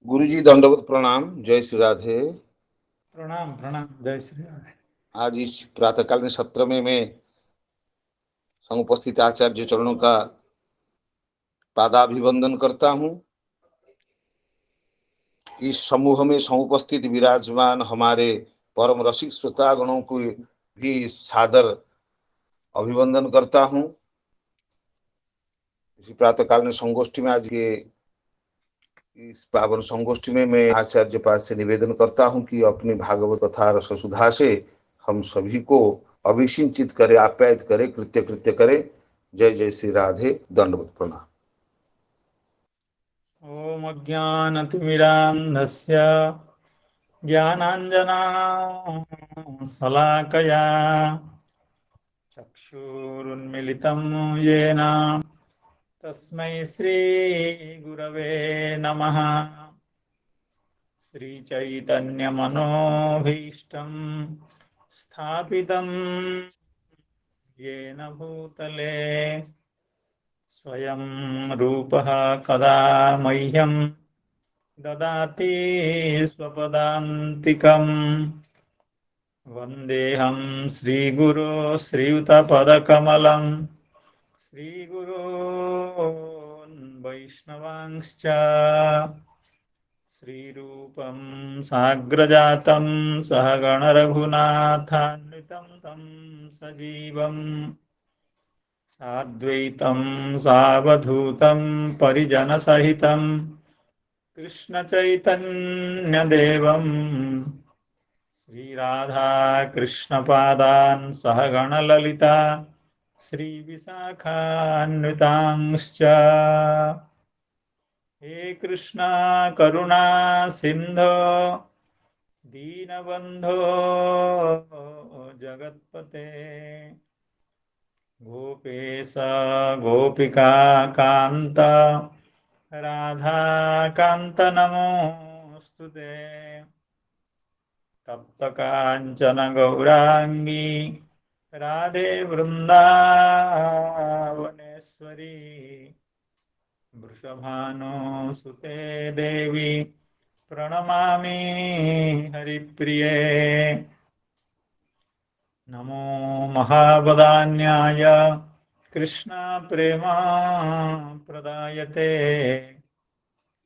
गुरुजी दंडवत प्रणाम। जय श्री राधे। प्रणाम प्रणाम। जय श्री राधे। आज इस प्रातःकालीन सत्र में मैं समुपस्थित आचार्य चरणों का पादाभिवंदन करता हूँ। इस समूह में समुपस्थित विराजमान हमारे परम रसिक श्रोतागणों को भी सादर अभिवंदन करता हूँ। इसी प्रातःकालीन संगोष्ठी में आज ये इस पावन संगोष्ठी में मैं आचार्य पाद से निवेदन करता हूं कि अपनी भागवत कथा रस सुधा से हम सभी को अभिसिंचित करे, आप्यायित करे, कृत्य कृत्य करे। जय जय श्री राधे। दंडवत प्रणाम। ओम अज्ञानतिमिरान्धस्य ज्ञानाञ्जना शलाकया चक्षुरुन्मिलितं येन तस्मै श्रीगुरवे नमः। श्रीचैतन्यमनोभीष्टं स्थापितं येन भूतले स्वयं रूपः कदा मह्यं ददाति स्वपदान्तिकम्। वन्देऽहं श्रीगुरो श्रीयुतपदकमलं श्रीगुरोन् वैष्णवांश्च श्रीरूपं साग्रजातं सहगणरघुनाथान्वितं तं सजीवम् साद्वैतं सावधूतं परिजनसहितं कृष्णचैतन्यदेवं श्रीराधाकृष्णपादान् सहगणललिता श्रीविशाखान्वितांश्च। हे कृष्णा करुणा सिन्धो दीनबन्धो जगत्पते गोपेश गोपिका कान्त राधाकान्त नमोऽस्तुते। तप्तकाञ्चन गौराङ्गी राधे वृन्दावनेश्वरी वृषभानुसुते देवी प्रणमामि हरिप्रिये। नमो महावदान्याय कृष्णा प्रेमा प्रदायते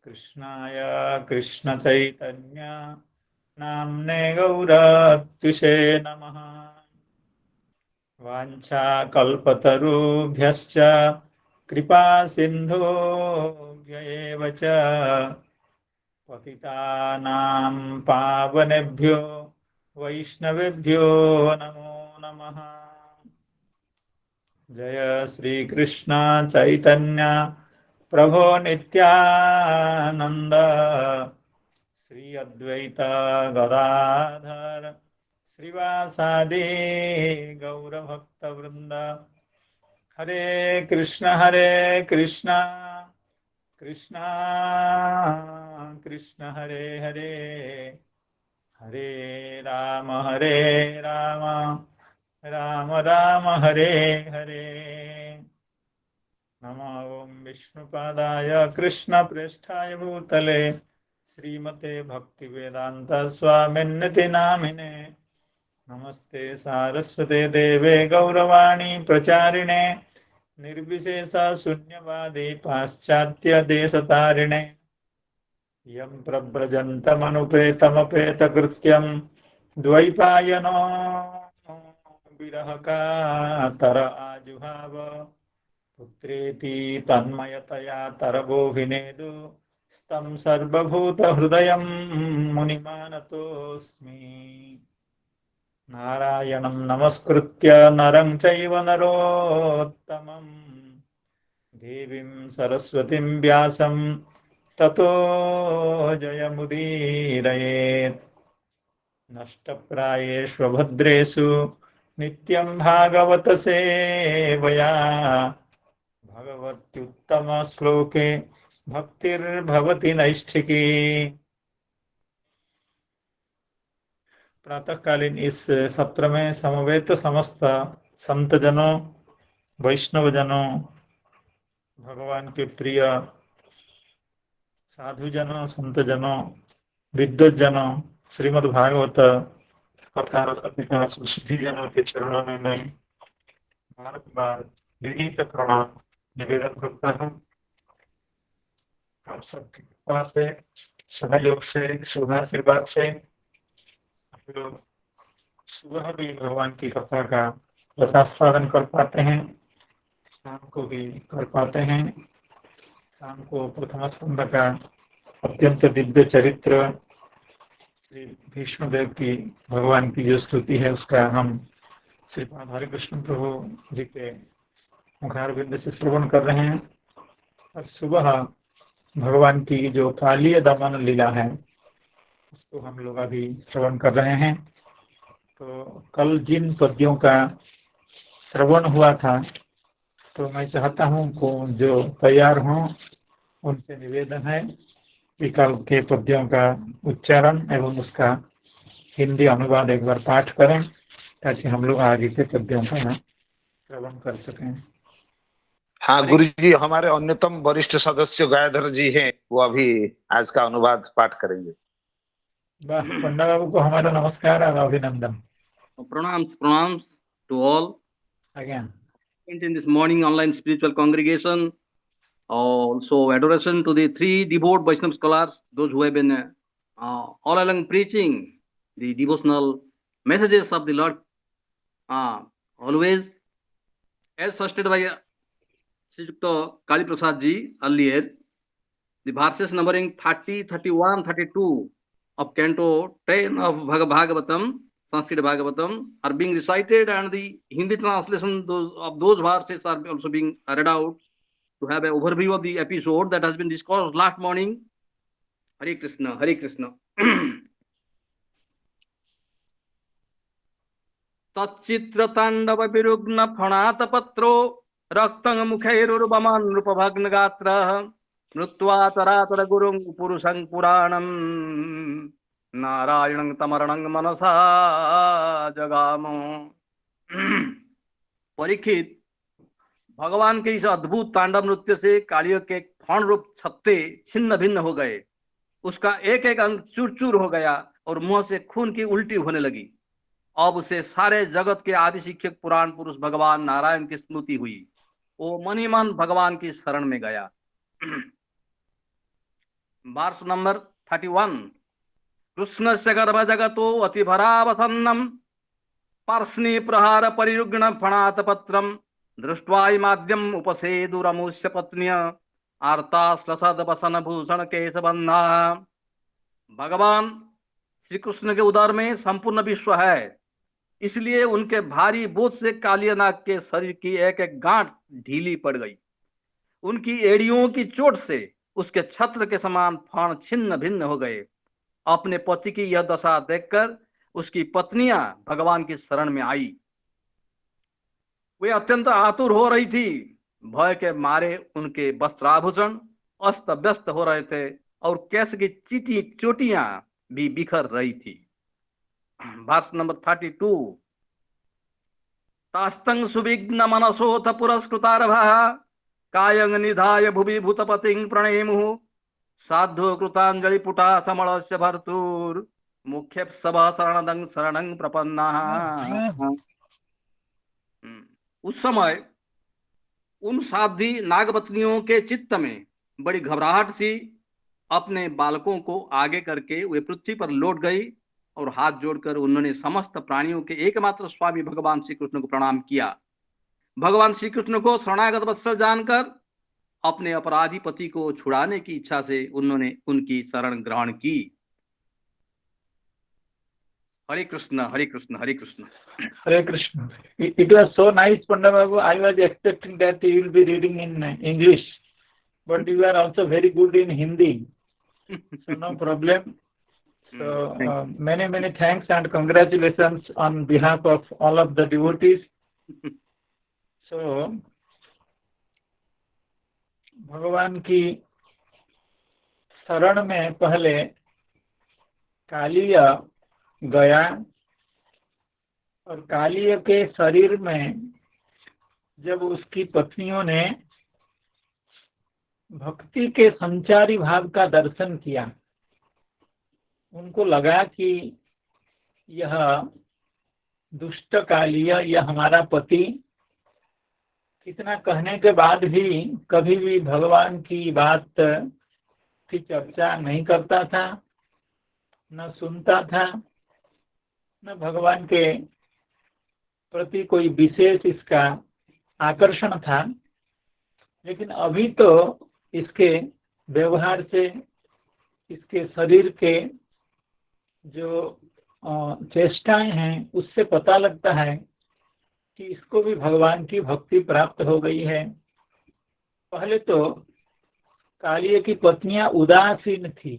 कृष्णाय कृष्ण चैतन्य नाम्ने गौरत्विषे नमः। वाञ्छाकल्पतरुभ्यश्च कृपा सिन्धुभ्य एव च पतितानां पावनेभ्यो वैष्णवेभ्यो नमो नमः। जय श्री कृष्ण चैतन्य प्रभो नित्यानंद श्री अद्वैत गदाधर श्रीवासादि गौरभक्तवृंद। हरे कृष्ण कृष्ण कृष्ण हरे हरे, हरे राम राम राम हरे हरे। नमो ओं विष्णुपादाय कृष्णप्रेष्ठाय भूतले श्रीमते भक्तिवेदांत स्वामिन्निति नामिने। नमस्ते सारस्वते देवे गौरवाणी प्रचारिणे निर्विशेष शून्यवादी पाश्चात्य देशतारिणे। यं प्रव्रजन्तमनुपेतमपेतकृत्यं द्वैपायनो विरहकातर आजुहाव पुत्रेति तन्मयतया तरबोभिनेदु स्तं सर्वभूतहृदयं मुनिमानतोऽस्मि। नारायणं नमस्कृत्य नरं चैव नरोत्तमं देवीं सरस्वतीं व्यासं ततो जयमुदीरयेत्। नष्टप्रायेषु भद्रेषु नित्यं भागवत सेवया भगवत्युत्तम श्लोके भक्तिर्भवति नैष्ठिकी। प्रातःकालीन इस सत्र में समवेत समस्त संत जनों, वैष्णव जनों, भगवान के प्रिय साधु जनों, संत जनों, विद्वत जनों, श्रीमद् भागवत कथा रसिका सुधि जनों के चरणों में मैं बार विनीत प्रणाम निवेदन करता हूँ। आप सबकी कृपा से, सहयोग से, शुभाशीर्वाद से हम लोग सुबह भी भगवान की कथा का प्रसाद कर पाते हैं, शाम को भी कर पाते हैं। शाम को प्रथम स्कंद का अत्यंत दिव्य चरित्र श्री भीष्मदेव की भगवान की जो स्तुति है उसका हम श्री हरे कृष्ण प्रभु जी के मुखारविंद से श्रवण कर रहे हैं। और सुबह भगवान की जो कालीय दमन लीला है उसको हम लोग अभी श्रवण कर रहे हैं। तो कल जिन पद्यों का श्रवण हुआ था तो मैं चाहता हूँ को जो तैयार हों उनसे निवेदन है कि कल के पद्यों का उच्चारण एवं उसका हिंदी अनुवाद एक बार पाठ करें ताकि हम लोग आगे के पद्यों का श्रवण कर सकें। हाँ गुरु जी, हमारे अन्यतम वरिष्ठ सदस्य गायधर जी हैं, वो अभी आज का अनुवाद पाठ करेंगे। पंडा बाबू को हमारा नमस्कार और अभिनंदन। Pranams to all. Again. In this morning online spiritual congregation, also adoration to the three devout Vaishnava scholars, those who have been all along preaching the devotional messages of the Lord, always as suggested by Sri Yukta Kali Prasad ji earlier. The verses numbering 30, 31, 32 of Canto 10 of Bhagavatam, Sanskrit Bhagavatam, are being recited, and the Hindi translation of those verses are also being read out to have an overview of the episode that has been discussed last morning. Hare Krishna, Hare Krishna. Tatchitra Tandava Virugna Phanata Patro Raktang Mukhairurubaman Rupabhagna Gatra Nutva Taratara Gurung Purusang Puranam नारायणं तमरणं मनसा जगामो। परीक्षित, भगवान के इस अद्भुत तांडव नृत्य से कालिय के फण रूप छत्ते छिन्न भिन्न हो गए। उसका एक एक अंग चूर चूर हो गया और मुंह से खून की उल्टी होने लगी। अब उसे सारे जगत के आदि शिक्षक पुराण पुरुष भगवान नारायण की स्मृति हुई। वो मन ही मन भगवान की शरण में गया। वर्ष नंबर 31। कृष्णस्य गर्भ जगतो अतिभरावसन्नम पार्ष्णे प्रहार परिरुग्ण फणात पत्रम दृष्ट्वा माद्यम उपसेदुरमुष्य पत्न्य आर्ता श्लसद बसन भूषण केशबंधा। भगवान श्री कृष्ण के उदर में संपूर्ण विश्व है, इसलिए उनके भारी बोझ से कालियानाग के शरीर की एक एक गांठ ढीली पड़ गई। उनकी एड़ियों की चोट से उसके छत्र के समान फण छिन्न भिन्न हो गए। अपने पति की यह दशा देखकर उसकी पत्नियां भगवान की शरण में आई। वे अत्यंत आतुर हो रही थी। भय के मारे उनके वस्त्राभूषण अस्त व्यस्त हो रहे थे और केस की चीटी चोटियां भी बिखर रही थी। वर्ष नंबर 32। तास्तंग सुविघ्न मनसोथ पुरस्कृतारभः कायं निधाय भुवि भूतपतिं प्रणेमुः साधु कृतांजलि पुटा समलस्य भर्तुर मुख्य सभा शरणदं शरणं प्रपन्नाः। उस समय उन साध्वी नागपत्नियों के चित्त में बड़ी घबराहट थी। अपने बालकों को आगे करके वे पृथ्वी पर लौट गई और हाथ जोड़कर उन्होंने समस्त प्राणियों के एकमात्र स्वामी भगवान श्री कृष्ण को प्रणाम किया। भगवान श्री कृष्ण को शरणागत वत्सल जानकर अपने अपराधी पति को छुड़ाने की इच्छा से उन्होंने उनकी शरण ग्रहण की। हरे कृष्ण हरे कृष्ण हरे Krishna. Hare Krishna. It was so nice, Pandit Babu. I was expecting that you will be reading in English, but you are also very good in Hindi. So no problem. So many thanks and congratulations on behalf of all of the devotees. So भगवान की शरण में पहले कालिय गया और कालिय के शरीर में जब उसकी पत्नियों ने भक्ति के संचारी भाव का दर्शन किया, उनको लगा कि यह दुष्ट कालिय, यह हमारा पति कितना कहने के बाद भी कभी भी भगवान की बात की चर्चा नहीं करता था, न सुनता था, न भगवान के प्रति कोई विशेष इसका आकर्षण था। लेकिन अभी तो इसके व्यवहार से, इसके शरीर के जो चेष्टाएं हैं, उससे पता लगता है कि इसको भी भगवान की भक्ति प्राप्त हो गई है। पहले तो कालिय की पत्नियां उदासीन थी,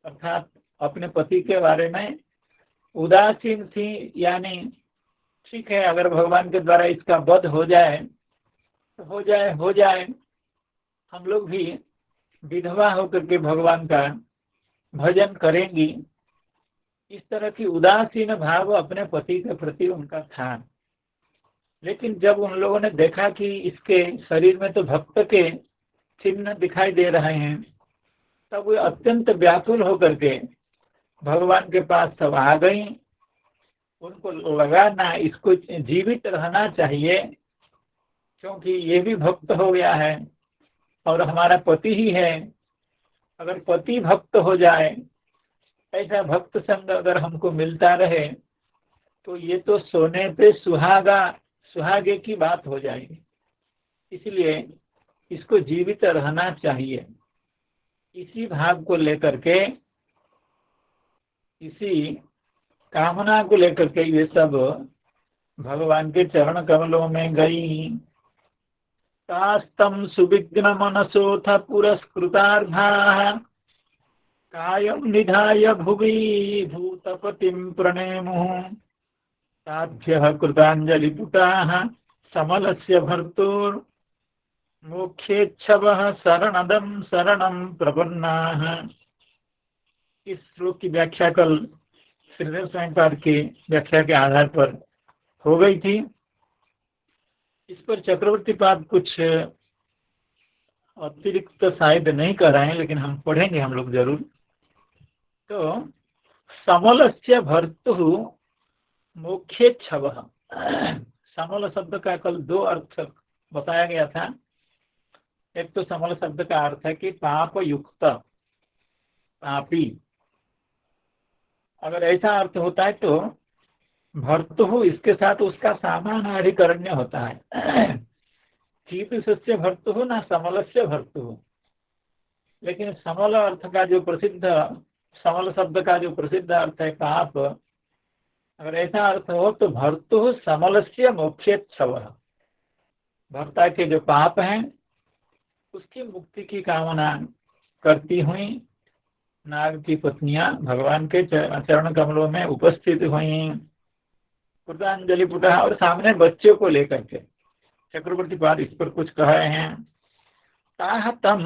अर्थात अपने पति के बारे में उदासीन थी, यानी ठीक है, अगर भगवान के द्वारा इसका वध हो जाए तो हो जाए, हम लोग भी विधवा होकर के भगवान का भजन करेंगी। इस तरह की उदासीन भाव अपने पति के प्रति उनका था। लेकिन जब उन लोगों ने देखा कि इसके शरीर में तो भक्त के चिन्ह दिखाई दे रहे हैं, तब वे अत्यंत व्याकुल होकर के भगवान के पास सब आ गई। उनको लगा ना इसको जीवित रहना चाहिए, क्योंकि ये भी भक्त हो गया है और हमारा पति ही है। अगर पति भक्त हो जाए, ऐसा भक्त संग अगर हमको मिलता रहे, तो ये तो सोने पे सुहागे की बात हो जाएगी। इसलिए इसको जीवित रहना चाहिए। इसी भाव को लेकर के, इसी कामना को लेकर के ये सब भगवान के चरण कमलों में गई। तास्तम सुविघ्न मनसोथ पुरस्कृतार्धाः कायं निधाय भुवि भूतपतिं प्रणेमुः ताभ्यः कृताञ्जलिपुटाः समलस्य भर्तुर् मोक्षेच्छवः शरणदं शरणं प्रपन्नाः। इस श्लोक की व्याख्या कल श्रीदेव स्वयंपाद की व्याख्या के आधार पर हो गई थी। इस पर चक्रवर्ती पाद कुछ अतिरिक्त शायद नहीं कर रहे हैं, लेकिन हम पढ़ेंगे हम लोग जरूर। तो समलस्य भर्तुः मोक्षेच्छवः, समल शब्द का कल दो अर्थ बताया गया था। एक तो समल शब्द का अर्थ है कि पाप युक्त, पापी। अगर ऐसा अर्थ होता है तो भर्तुः इसके साथ उसका सामानाधिकरण्य होता है। कीदृशस्य भर्तुः ना समलस्य भर्तुः। लेकिन समल अर्थ का जो प्रसिद्ध, समल शब्द का जो प्रसिद्ध अर्थ है पाप, अगर ऐसा अर्थ हो तो भर्तुः समलस्य मोक्षेच्छवः। भर्ता के जो पाप हैं उसकी मुक्ति की कामना करती हुई नाग की पत्नियां भगवान के चरण कमलों में उपस्थित हुई। कृतांजलि पुटः, और सामने बच्चों को लेकर के चक्रवर्ती पाद इस पर कुछ कह रहे हैं। ताह तम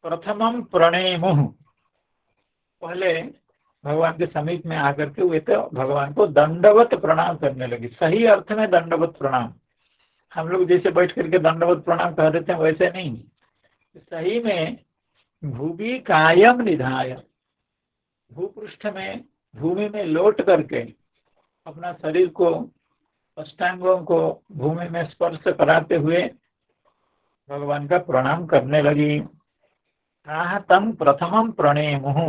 प्रथमम प्रणेमुः, पहले भगवान के समीप में आकर के वे तो भगवान को दंडवत प्रणाम करने लगी। सही अर्थ में दंडवत प्रणाम, हम लोग जैसे बैठ करके दंडवत प्रणाम कह देते हैं वैसे नहीं, सही में भूमि कायम निधाय, भूपृष्ठ में भूमि में लौट करके अपना शरीर को, अष्टांगों को भूमि में स्पर्श कराते हुए भगवान का प्रणाम करने लगी। तम प्रथमम प्रणेमुः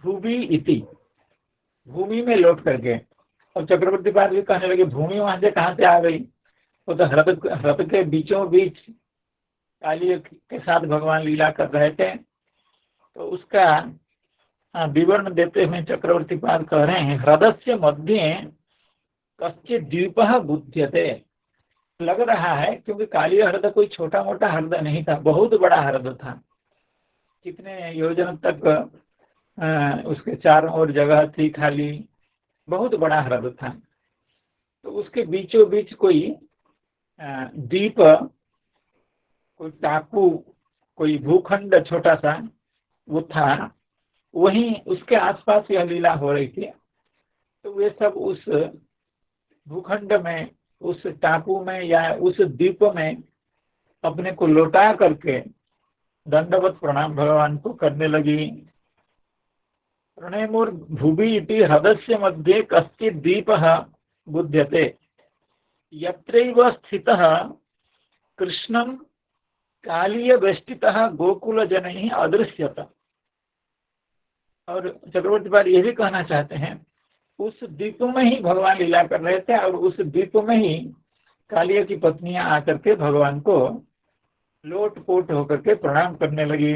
भूमि इति, भूमि में लौट करके। और चक्रवर्ती पाद भी कहने लगे भूमि वहां से कहाँ से आ गई, वो तो हृदय के बीचों बीच काली के साथ भगवान लीला कर रहे थे। तो उसका विवरण देते हुए चक्रवर्ती पाद कह रहे हैं, हृदय मध्य कश्चित् द्वीपः बुध्यते। लग रहा है क्योंकि काली हृदय कोई छोटा मोटा हृदय नहीं था, बहुत बड़ा हृदय था। कितने योजन तक उसके चारों ओर जगह थी खाली, बहुत बड़ा हृदय था। तो उसके बीचों बीच कोई द्वीप, कोई टापू, कोई भूखंड छोटा सा वो था, वहीं उसके आसपास यह लीला हो रही थी। तो वे सब उस भूखंड में, उस टापू में या उस द्वीप में अपने को लौटा करके दंडवत प्रणाम भगवान को करने लगी। प्रणेमुर भूमि इति हृदय मध्ये कश्चित् द्वीपः बुध्यते यत्रैव स्थितः कृष्णं कालीय वेष्टितः गोकुल जनैः अदृश्यत। और चक्रवर्ती पाद ये भी कहना चाहते हैं उस द्वीप में ही भगवान लीला कर रहे थे और उस द्वीप में ही कालिया की पत्नियां आकर के भगवान को लोटपोट होकर के प्रणाम करने लगी।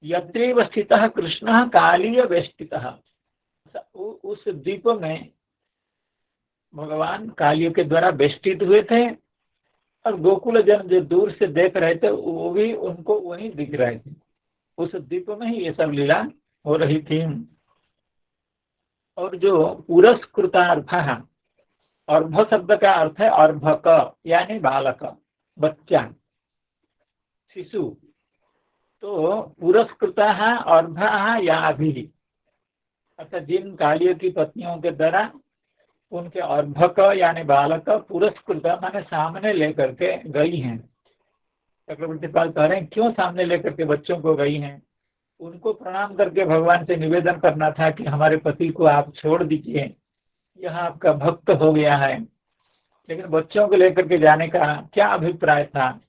यत्रैव स्थितः कृष्णः कालीय वेष्टितः, उस द्वीप में भगवान कालियों के द्वारा वेष्टित हुए थे और गोकुल जन जो दूर से देख रहे थे वो भी उनको वहीं दिख रहे थे। उस द्वीप में ही ये सब लीला हो रही थी। और जो पुरस्कृतार्थः, अर्भ शब्द का अर्थ है अर्भक यानी बालक, बच्चा, शिशु। तो पुरस्कृतः अर्भः याभिः, अर्थात जिन कालियों की पत्नियों के द्वारा उनके अर्भक यानी बालक पुरस्कृत माने सामने लेकर के गई हैं। चक्रवर्ती पाल कह रहे हैं क्यों सामने लेकर के बच्चों को गई हैं? उनको प्रणाम करके भगवान से निवेदन करना था कि हमारे पति को आप छोड़ दीजिए, यह आपका भक्त हो गया है। लेकिन बच्चों को लेकर के जाने का क्या अभिप्राय था,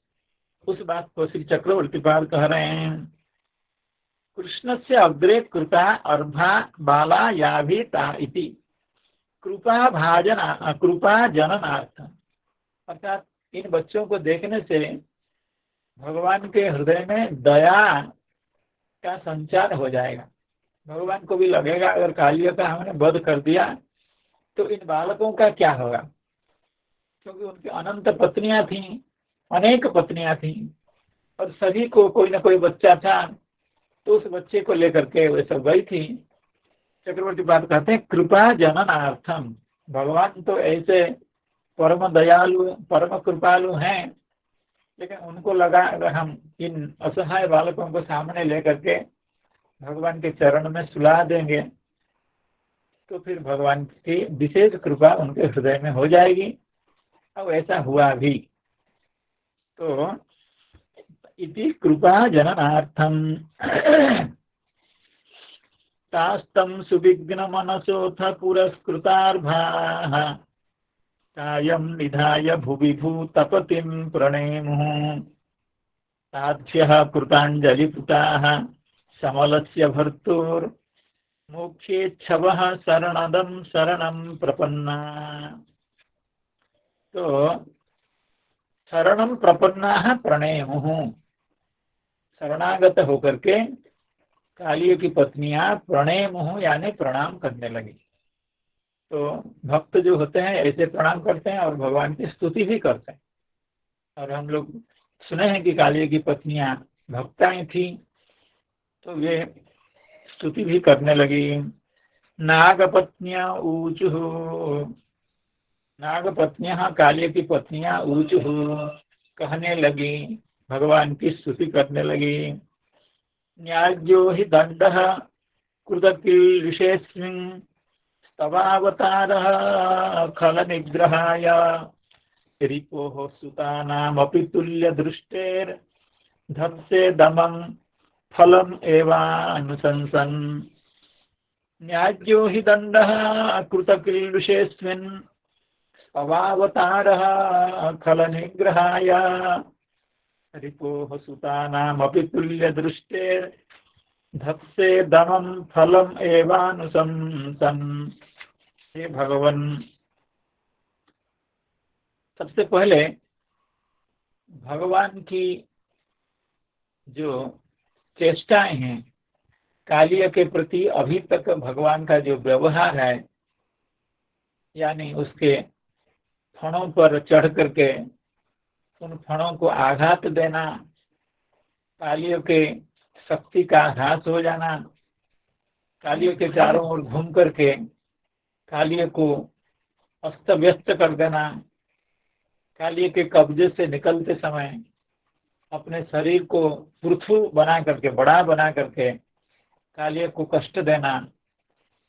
उस बात को श्री चक्रवर्ती पाल कह रहे हैं। कृष्ण से अग्रे कृता अर्भा बाला याभिता इति कृपा भाजन कृपा जननार्थ, अर्थात इन बच्चों को देखने से भगवान के हृदय में दया का संचार हो जाएगा। भगवान को भी लगेगा अगर कालिया का हमने वध कर दिया तो इन बालकों का क्या होगा, क्योंकि उनकी अनंत पत्नियां थीं, अनेक पत्नियां थीं और सभी को कोई ना कोई बच्चा था, तो उस बच्चे को लेकर के वे सब गई थी। चक्रवर्ती बात कहते हैं कृपा जननार्थम, भगवान तो ऐसे परम दयालु परम कृपालु हैं, लेकिन उनको लगा अगर हम इन असहाय बालकों को सामने लेकर के भगवान के चरण में सुला देंगे तो फिर भगवान की विशेष कृपा उनके हृदय में हो जाएगी। अब ऐसा हुआ भी। तो इति कृपा जननार्थम तास्तम सुविघ्न मनसोथ पुरस्कृतार्भाः कायं निधाय भुवि भूतपतिं प्रणेमुः ताभ्यः कृताञ्जलिपुटाः समलस्य भर्तुर् मोक्षेच्छवः शरणदं शरणं प्रपन्ना। तो शरणं प्रपन्ना प्रणेमुः, शरणागत होकर के कालिय की पत्नियां प्रणेमुः यानी प्रणाम करने लगी। तो भक्त जो होते हैं ऐसे प्रणाम करते हैं और भगवान की स्तुति भी करते हैं। और हम लोग सुने हैं कि कालिय की पत्नियां भक्ताएं थी, तो वे स्तुति भी करने लगी। नागपत्नियां ऊचुः, नागपत्नियां कालिय की पत्नियां ऊचुः कहने लगी, भगवान की स्तुति करने लगी। न्याज्यो हि दंडः कृतकीर्षेऽस्मिन् स्तवावतारः खल निग्रहाय रिपोः सुतानामपि तुल्यदृष्टेर् धत्से दमं फलम् एवानुशंसन्। न्याज्यो हि दंडः कृतकीर्षेऽस्मिन् स्तवावतारः खल निग्रहाय रिपोः सुतानामपि तुल्यदृष्टेर् धत्से दमं फलम् एवानुशंसन्। हे भगवान, सबसे पहले भगवान की जो चेष्टाएं हैं कालिय के प्रति, अभी तक भगवान का जो व्यवहार है, यानी उसके फणों पर चढ़ करके उन फणों को आघात देना, कालियों के शक्ति का ह्रास हो जाना, कालियों के चारों ओर घूम करके कालिय को अस्त व्यस्त कर देना, कालिय के कब्जे से निकलते समय अपने शरीर को पृथु बना करके, बड़ा बना करके कालिय को कष्ट देना,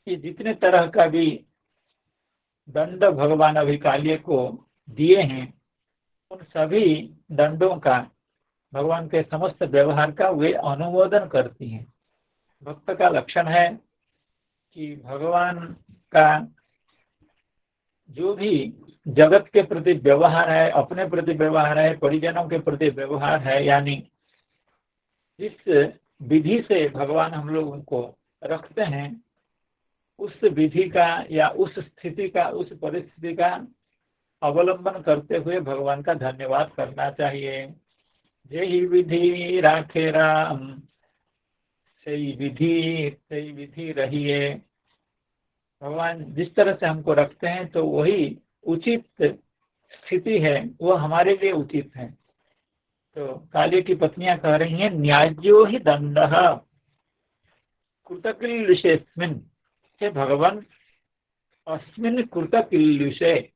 ये जितने तरह का भी दंड भगवान अभी कालिय को दिए हैं, उन सभी दंडों का, भगवान के समस्त व्यवहार का वे अनुमोदन करती हैं। भक्त का लक्षण है कि भगवान का जो भी जगत के प्रति व्यवहार है, अपने प्रति व्यवहार है, परिजनों के प्रति व्यवहार है, यानी जिस विधि से भगवान हम लोगों को रखते हैं, उस विधि का या उस स्थिति का, उस परिस्थिति का अवलंबन करते हुए भगवान का धन्यवाद करना चाहिए। जेहि विधि राखे राम, सही विधि रहिए। भगवान जिस तरह से हमको रखते हैं तो वही उचित स्थिति है, वो हमारे लिए उचित है। तो कालिय की पत्नियां कह रही हैं, न्याज्यो ही दंडः कृतकीर्षेऽस्मिन्, हे भगवान अस्मिन् कृतकीर्षे,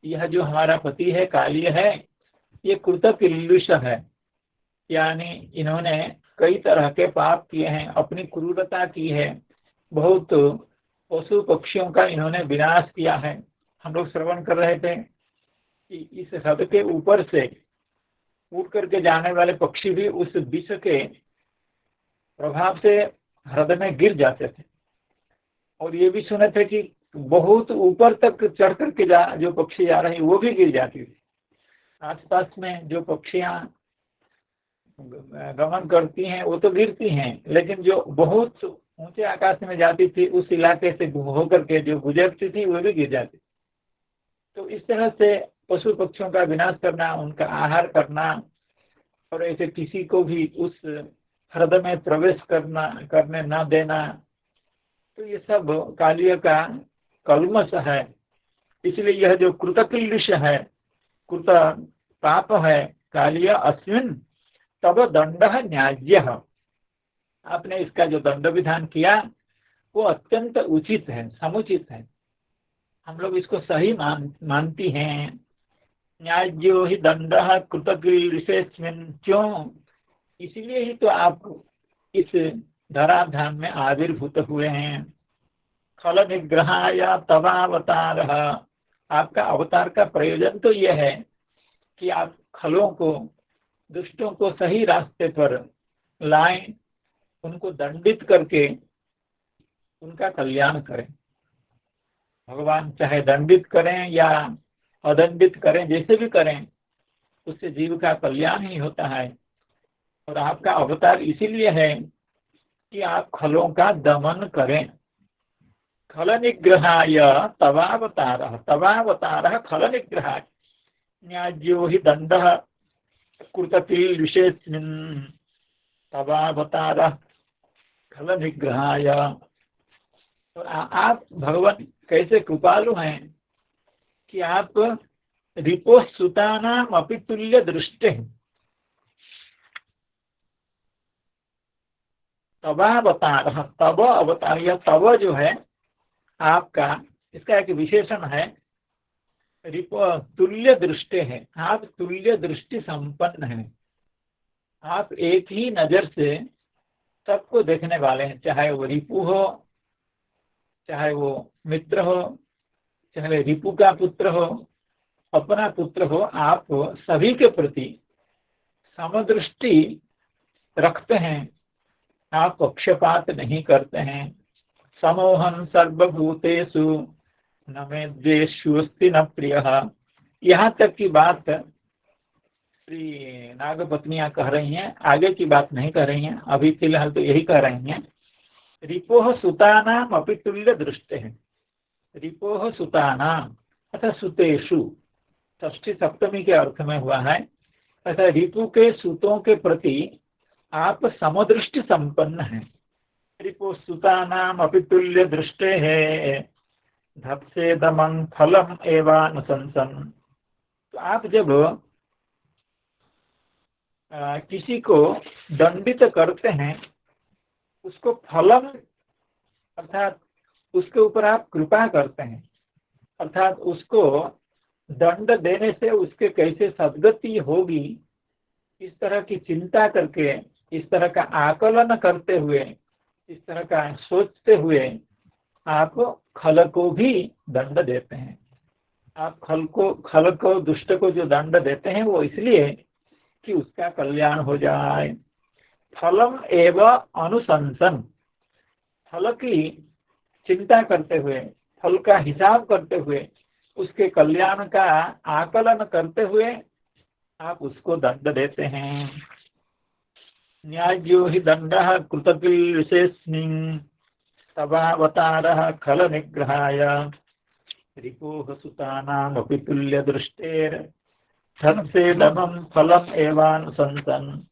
यह जो हमारा पति है कालिय है, ये कृतकीर्ष है, यानी इन्होंने कई तरह के पाप किए हैं, अपनी क्रूरता की है, बहुत पशु पक्षियों का इन्होंने विनाश किया है। हम लोग श्रवण कर रहे थे कि इस हृद के ऊपर से उड़ करके जाने वाले पक्षी भी उस विष के प्रभाव से हृदय में गिर जाते थे। और ये भी सुने थे कि बहुत ऊपर तक चढ़ करके जो पक्षी जा रहे हैं वो भी गिर जाती थी। आसपास में जो पक्षियां गमन करती हैं वो तो गिरती हैं, लेकिन जो बहुत ऊंचे आकाश में जाती थी उस इलाके से होकर के जो गुजरती थी वो भी गिर जाती। तो इस तरह से पशु पक्षियों का विनाश करना, उनका आहार करना, और ऐसे किसी को भी उस हृदय में प्रवेश करने न देना, तो ये सब कालिय का कल्मश है। इसलिए यह जो कृतकीर्ष है, कृत पाप है कालिय अस्मिन् तब दंडः न्याज्यः, आपने इसका जो दंड विधान किया वो अत्यंत उचित है, समुचित है, हम लोग इसको सही मानती हैं। न्याज्यो ही दंडः कृतकीर्षेऽस्मिन्, क्यों? इसलिए ही तो आप इस धराधाम में आविर्भूत हुए हैं। खल निग्रहाय तवावतारः, आपका अवतार का प्रयोजन तो यह है कि आप खलों को, दुष्टों को सही रास्ते पर लाएं, उनको दंडित करके उनका कल्याण करें। भगवान चाहे दंडित करें या अदंडित करें, जैसे भी करें, उससे जीव का कल्याण ही होता है। और आपका अवतार इसीलिए है कि आप खलों का दमन करें। खल निग्रहाय तवावतारः खल निग्रहाय न्याज्यो हि दंडः कृतति विशेषिन् तवावतारः खल निग्रहाय। तो आप भगवान कैसे कृपालु हैं कि आप रिपो सुतानाम अपि तुल्य दृष्टे तवावतार। तब अवतार या तब जो है आपका, इसका एक विशेषण है रिपो तुल्य दृष्टि है। आप तुल्य दृष्टि संपन्न हैं। आप एक ही नजर से सबको देखने वाले हैं, चाहे वो रिपु हो, चाहे वो मित्र हो, चाहे रिपु का पुत्र हो, अपना पुत्र हो, आप सभी के प्रति समदृष्टि रखते हैं। आप पक्षपात नहीं करते हैं। समोहन सर्वभूतेषु न मे द्वेष्योऽस्ति न प्रियः। यहाँ तक की बात श्री नागपत्नियां कह रही हैं, आगे की बात नहीं कह रही हैं, अभी फिलहाल तो यही कह रही हैं। रिपोह सुतानाम अपि तुल्य दृष्टे हैं। रिपोह सुतानाम अतः सुतेषु षष्ठी सप्तमी के अर्थ में हुआ है। अतः रिपु के सूतों के प्रति आप समदृष्टि संपन्न हैं। रिपु सुतानाम अपि तुल्य दृष्टे है धत्से दमं फलम एवानुशंसन। तो आप जब किसी को दंडित करते हैं, उसको फलम अर्थात उसके ऊपर आप कृपा करते हैं, अर्थात उसको दंड देने से उसके कैसे सद्गति होगी, इस तरह की चिंता करके, इस तरह का आकलन करते हुए, इस तरह का सोचते हुए आप खल को भी दंड देते हैं। आप खल को दुष्ट को जो दंड देते हैं वो इसलिए कि उसका कल्याण हो जाए। फलम एवं अनुशंसन, फल की चिंता करते हुए, फल का हिसाब करते हुए, उसके कल्याण का आकलन करते हुए आप उसको दंड देते हैं। न्याज्यो हि दंडः कृतकिल विशेषिन् तवावतारः खल निग्रहाय रिपोह सुतानाम अपि तुल्य दृष्टेर धत्से दमं फलम एवानुशंसन।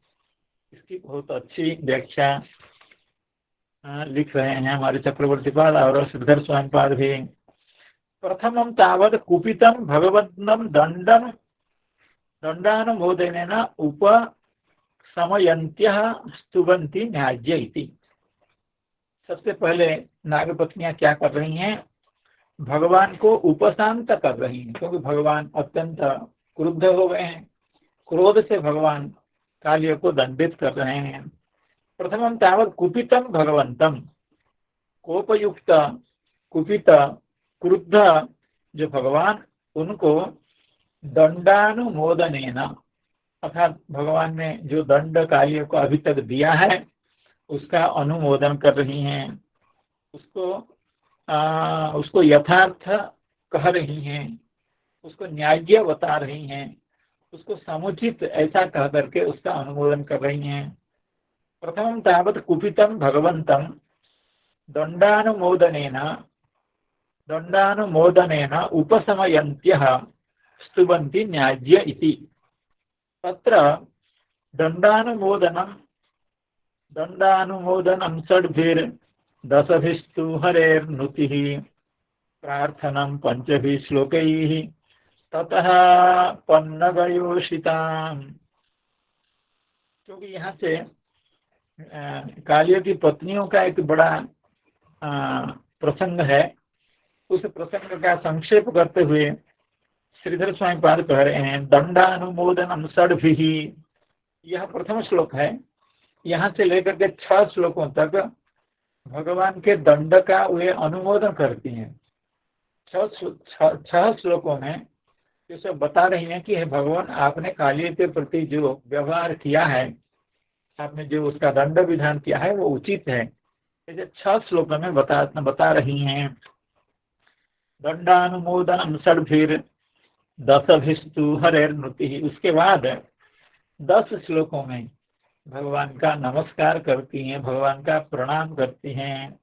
इसकी बहुत अच्छी व्याख्या लिख रहे हैं हमारे चक्रवर्ती पाद और श्रीधर स्वामी पाद भी। प्रथमं तावत् कुपितं भगवन्तं दंडं दंडानुमोदनेन उपशमयन्त्यः स्तुवन्ति न्याज्य इति। सबसे पहले नागपत्नियां क्या कर रही हैं? भगवान को उपशांत कर रही हैं, क्योंकि भगवान अत्यंत क्रुद्ध हो गए हैं। क्रोध से भगवान कालिय को दंडित कर रहे हैं। प्रथमं तावत् कुपितं भगवंतम, कोपयुक्त, कुपित, क्रुद्ध जो भगवान, उनको दंडानुमोदनेन अर्थात भगवान ने जो दंड कालिय को अभी तक दिया है उसका अनुमोदन कर रही हैं। उसको यथार्थ कह रही हैं, उसको न्याय्य बता रही हैं, उसको समुचित ऐसा कह करके उसका अनुमोदन कर रही हैं। प्रथमं तावत् कुपितं भगवन्तं दंडानुमोदनेन उपशमयन्त्यः स्तुवन्ति न्याज्य इति। तत्र दंडानुमोदनं षड्भिर्दशभिस्तु हरेर्नुतिः प्रार्थनं पंचभिः श्लोकैः ततः पन्नगयोषिताम्। क्योंकि यहाँ से कालिय की पत्नियों का एक बड़ा प्रसंग है। उस प्रसंग का संक्षेप करते हुए श्रीधर स्वामी पाद कह रहे हैं दंडानुमोदनम षड्भिः। यह प्रथम श्लोक है। यहाँ से लेकर के 6 श्लोकों तक भगवान के दंड का वे अनुमोदन करती हैं। 6 श्लोकों में ये सब बता रही हैं कि हे भगवान, आपने कालिय के प्रति जो व्यवहार किया है, आपने जो उसका दंड विधान किया है वो उचित है। ऐसे 6 श्लोकों में बता रही हैं। दंडानुमोदनम षड्भिर्दशभिस्तु हरेर्नुतिः। उसके बाद 10 श्लोकों में भगवान का नमस्कार करती हैं, भगवान का प्रणाम करती हैं।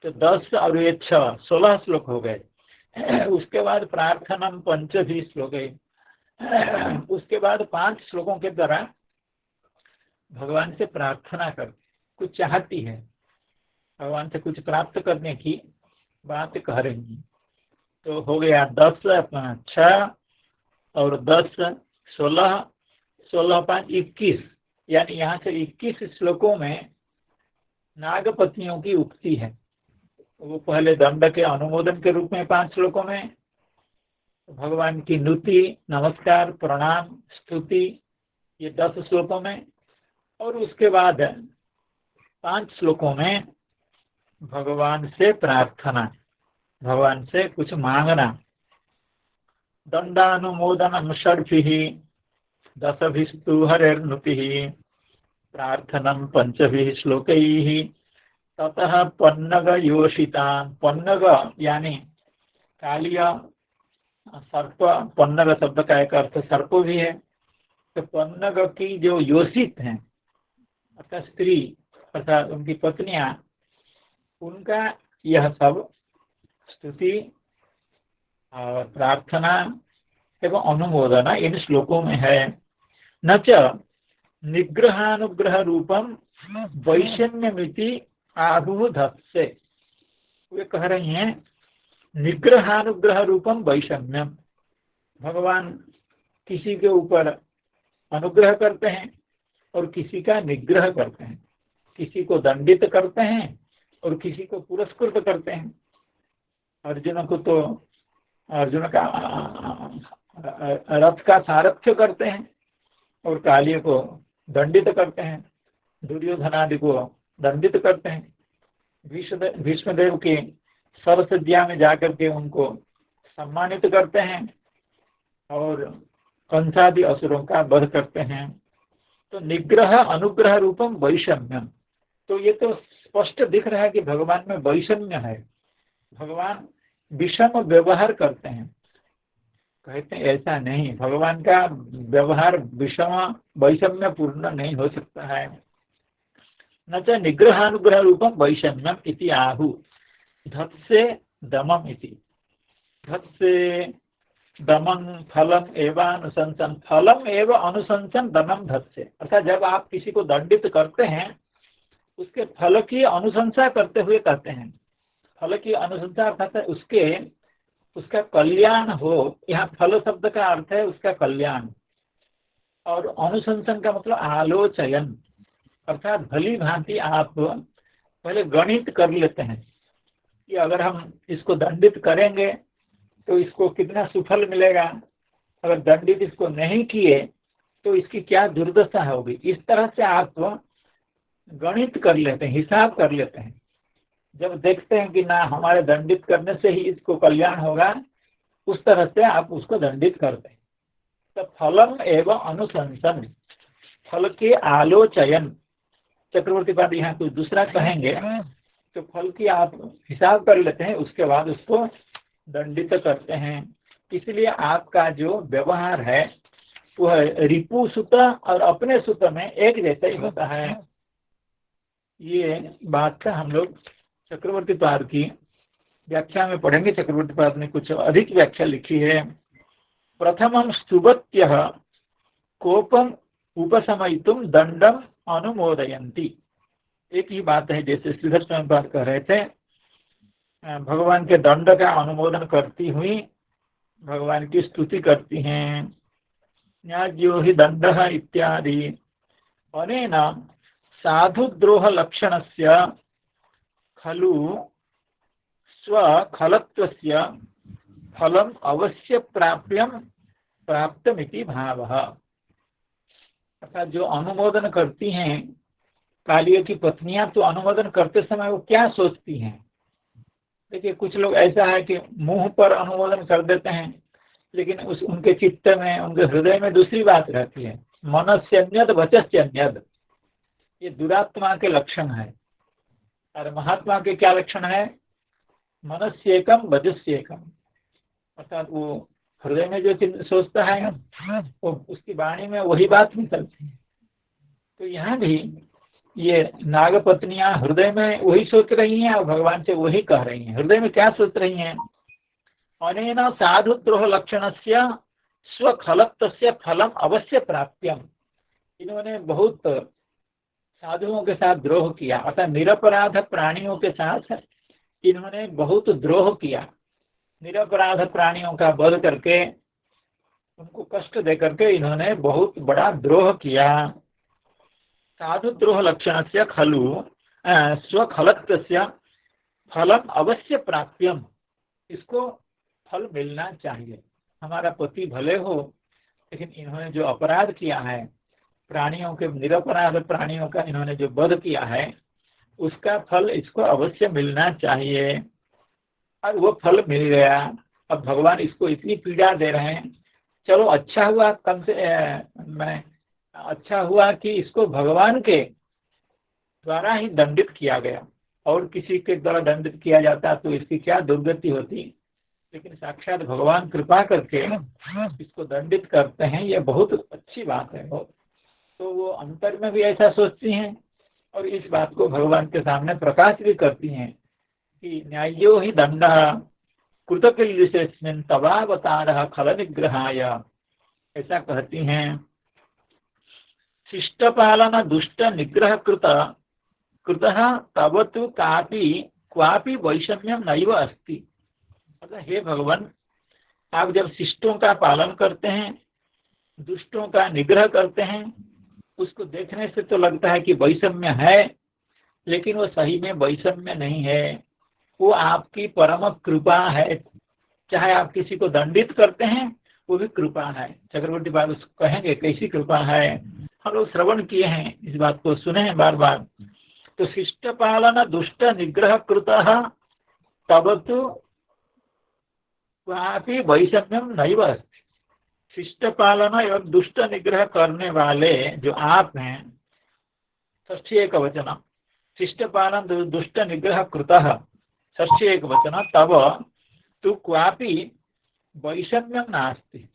तो 10 और ये 6 16 श्लोक हो गए। उसके बाद प्रार्थनम पंचभी श्लोक है। उसके बाद 5 श्लोकों के द्वारा भगवान से प्रार्थना कर कुछ चाहती है, भगवान से कुछ प्राप्त करने की बात कह रही। तो हो गया 10 6 और 10 16 16 5 21, यानी यहाँ से 21 श्लोकों में नागपत्नियों की उक्ति है। वो पहले दंड के अनुमोदन के रूप में 5 श्लोकों में, भगवान की नुति, नमस्कार, प्रणाम, स्तुति, ये 10 श्लोकों में, और उसके बाद 5 श्लोकों में भगवान से प्रार्थना, भगवान से कुछ मांगना। दंडानुमोदन षड्भिः 10भिस्तु हरेर्नुतिः प्रार्थनम 5 श्लोकैः ततः पन्नग योषिता। पन्नग यानी कालिय सर्प, पन्नग शब्द का एक अर्थ सर्प भी है। तो पन्नग की जो योषित हैं अर्थात स्त्री अर्थात उनकी पत्नियां, उनका यह सब स्तुति और प्रार्थना एवं अनुमोदन इन श्लोकों में है। न च निग्रहानुग्रह रूपम वैषम्यमिति आहु धत्से। वे कह रही हैं निग्रहानुग्रह रूपम वैषम्यम, भगवान किसी के ऊपर अनुग्रह करते हैं और किसी का निग्रह करते हैं, किसी को दंडित करते हैं और किसी को पुरस्कृत करते हैं। अर्जुन को तो अर्जुन का रथ का सारथ्य करते हैं और कालिय को दंडित करते हैं, दुर्योधन आदि को दंडित करते हैं। भीष्मदेव के सरसज्जा में जाकर के उनको सम्मानित करते हैं और कंसादि असुरों का वध करते हैं। तो निग्रह अनुग्रह रूपम वैषम्यम, तो ये तो स्पष्ट दिख रहा है कि भगवान में वैषम्य है, भगवान विषम व्यवहार करते हैं। कहते हैं ऐसा नहीं, भगवान का व्यवहार विषम वैषम्य पूर्ण नहीं हो सकता है। न च निग्रहानुग्रह रूपम वैषम्यम इति आहु धत्से दमम इति। धत्से दमन फलम एवं अनुशंसन, फलम एवं अनुशंसन दमम धत्से। अर्थात जब आप किसी को दंडित करते हैं उसके फल की अनुशंसा करते हुए कहते हैं। फल की अनुशंसा अर्थात उसका कल्याण हो, यहाँ फल शब्द का अर्थ है उसका कल्याण, और अनुशंसन का मतलब आलोचयन, अर्थात भली भांति आप पहले गणित कर लेते हैं कि अगर हम इसको दंडित करेंगे तो इसको कितना सुफल मिलेगा, अगर दंडित इसको नहीं किए तो इसकी क्या दुर्दशा होगी। इस तरह से आप गणित कर लेते हैं, हिसाब कर लेते हैं। जब देखते हैं कि ना हमारे दंडित करने से ही इसको कल्याण होगा, उस तरह से आप उसको दंडित करते हैं। तो फलम एवं अनुशंसन, फल के आलोचयन, चक्रवर्ती पाद यहाँ कुछ दूसरा कहेंगे, तो फल की आप हिसाब कर लेते हैं, उसके बाद उसको दंडित करते हैं। इसलिए आपका जो व्यवहार है वह रिपु सुत और अपने सुत में एक जैसा ही होता है। ये बात हम लोग चक्रवर्ती पाद की व्याख्या में पढ़ेंगे। चक्रवर्ती पाद ने कुछ अधिक व्याख्या लिखी है। प्रथमम स्तुवत्य कोपम उपशमयितुम दंडम अनुमोदयन्ति। एक ही बात है जैसे श्रीधर स्वामी पाद कह रहे थे, भगवान के दंड का अनुमोदन करती हुई भगवान की स्तुति करती हैं। न्याज्यो हि दंड इत्यादि अनेन साधुद्रोह लक्षणस्य खलु स्वखलत्वस्य फलम अवश्य प्राप्तमिति भावः। अर्थात जो अनुमोदन करती हैं कालिय की पत्नियां, तो अनुमोदन करते समय वो क्या सोचती हैं। देखिए कुछ लोग ऐसा है कि मुंह पर अनुमोदन कर देते हैं, लेकिन उनके चित्त में, उनके हृदय में दूसरी बात रहती है। मनस्यन्यद वचस्यन्यद, ये दुरात्मा के लक्षण है। और महात्मा के क्या लक्षण है? मनस्येकम वचस्येकम, अर्थात वो हृदय में जो सोचता है वो उसकी वाणी में वही बात निकलती है। तो यहाँ भी ये नागपत्नियां हृदय में वही सोच रही हैं और भगवान से वही कह रही हैं। हृदय में क्या सोच रही हैं? अनेन साधुद्रोह लक्षणस्य स्वखलत्वस्य फलम अवश्य प्राप्यम। इन्होंने बहुत साधुओं के साथ द्रोह किया, अर्थात निरपराध प्राणियों के साथ इन्होंने बहुत द्रोह किया। निरपराध प्राणियों का वध करके उनको कष्ट दे करके इन्होंने बहुत बड़ा द्रोह किया। साधुद्रोह लक्षणस्य खलु स्वखलत्वस्य फलम अवश्य प्राप्यम। इसको फल मिलना चाहिए। हमारा पति भले हो, लेकिन इन्होंने जो अपराध किया है, प्राणियों के निरपराध प्राणियों का इन्होंने जो वध किया है, उसका फल इसको अवश्य मिलना चाहिए। और वो फल मिल गया। अब भगवान इसको इतनी पीड़ा दे रहे हैं, चलो अच्छा हुआ, कम से अच्छा हुआ कि इसको भगवान के द्वारा ही दंडित किया गया। और किसी के द्वारा दंडित किया जाता तो इसकी क्या दुर्गति होती। लेकिन साक्षात भगवान कृपा करके इसको दंडित करते हैं, ये बहुत अच्छी बात है। तो वो अंतर में भी ऐसा सोचती हैं और इस बात को भगवान के सामने प्रकाश भी करती हैं कि न्यायो ही दंड कृतकिल्लिशेस्मिन् तवावतारः खल निग्रहाय। ऐसा कहती हैं। शिष्टपालन दुष्ट निग्रह कृतः तव तु क्वापि वैषम्यम नैव अस्ति। मतलब हे भगवान, आप जब शिष्टों का पालन करते हैं, दुष्टों का निग्रह करते हैं, उसको देखने से तो लगता है कि वैषम्य है, लेकिन वो सही में वैषम्य नहीं है। वो आपकी परम कृपा है। चाहे आप किसी को दंडित करते हैं, वो भी कृपा है। चक्रवर्ती बाबा उसको कहेंगे कैसी कृपा है। हम लोग श्रवण किए हैं, इस बात को सुने हैं बार बार। तो शिष्ट पालन दुष्ट निग्रह कृतः तब तो क्वापि वैषम्यम नैव अस्ति। शिष्ट पालन एवं दुष्ट निग्रह करने वाले जो आप हैं, षष्ठी एक वचन, शिष्ट पालन दुष्ट निग्रह कृतः, षष्ठी एक वचन, तब तु क्वापि वैषम्यम नास्ति।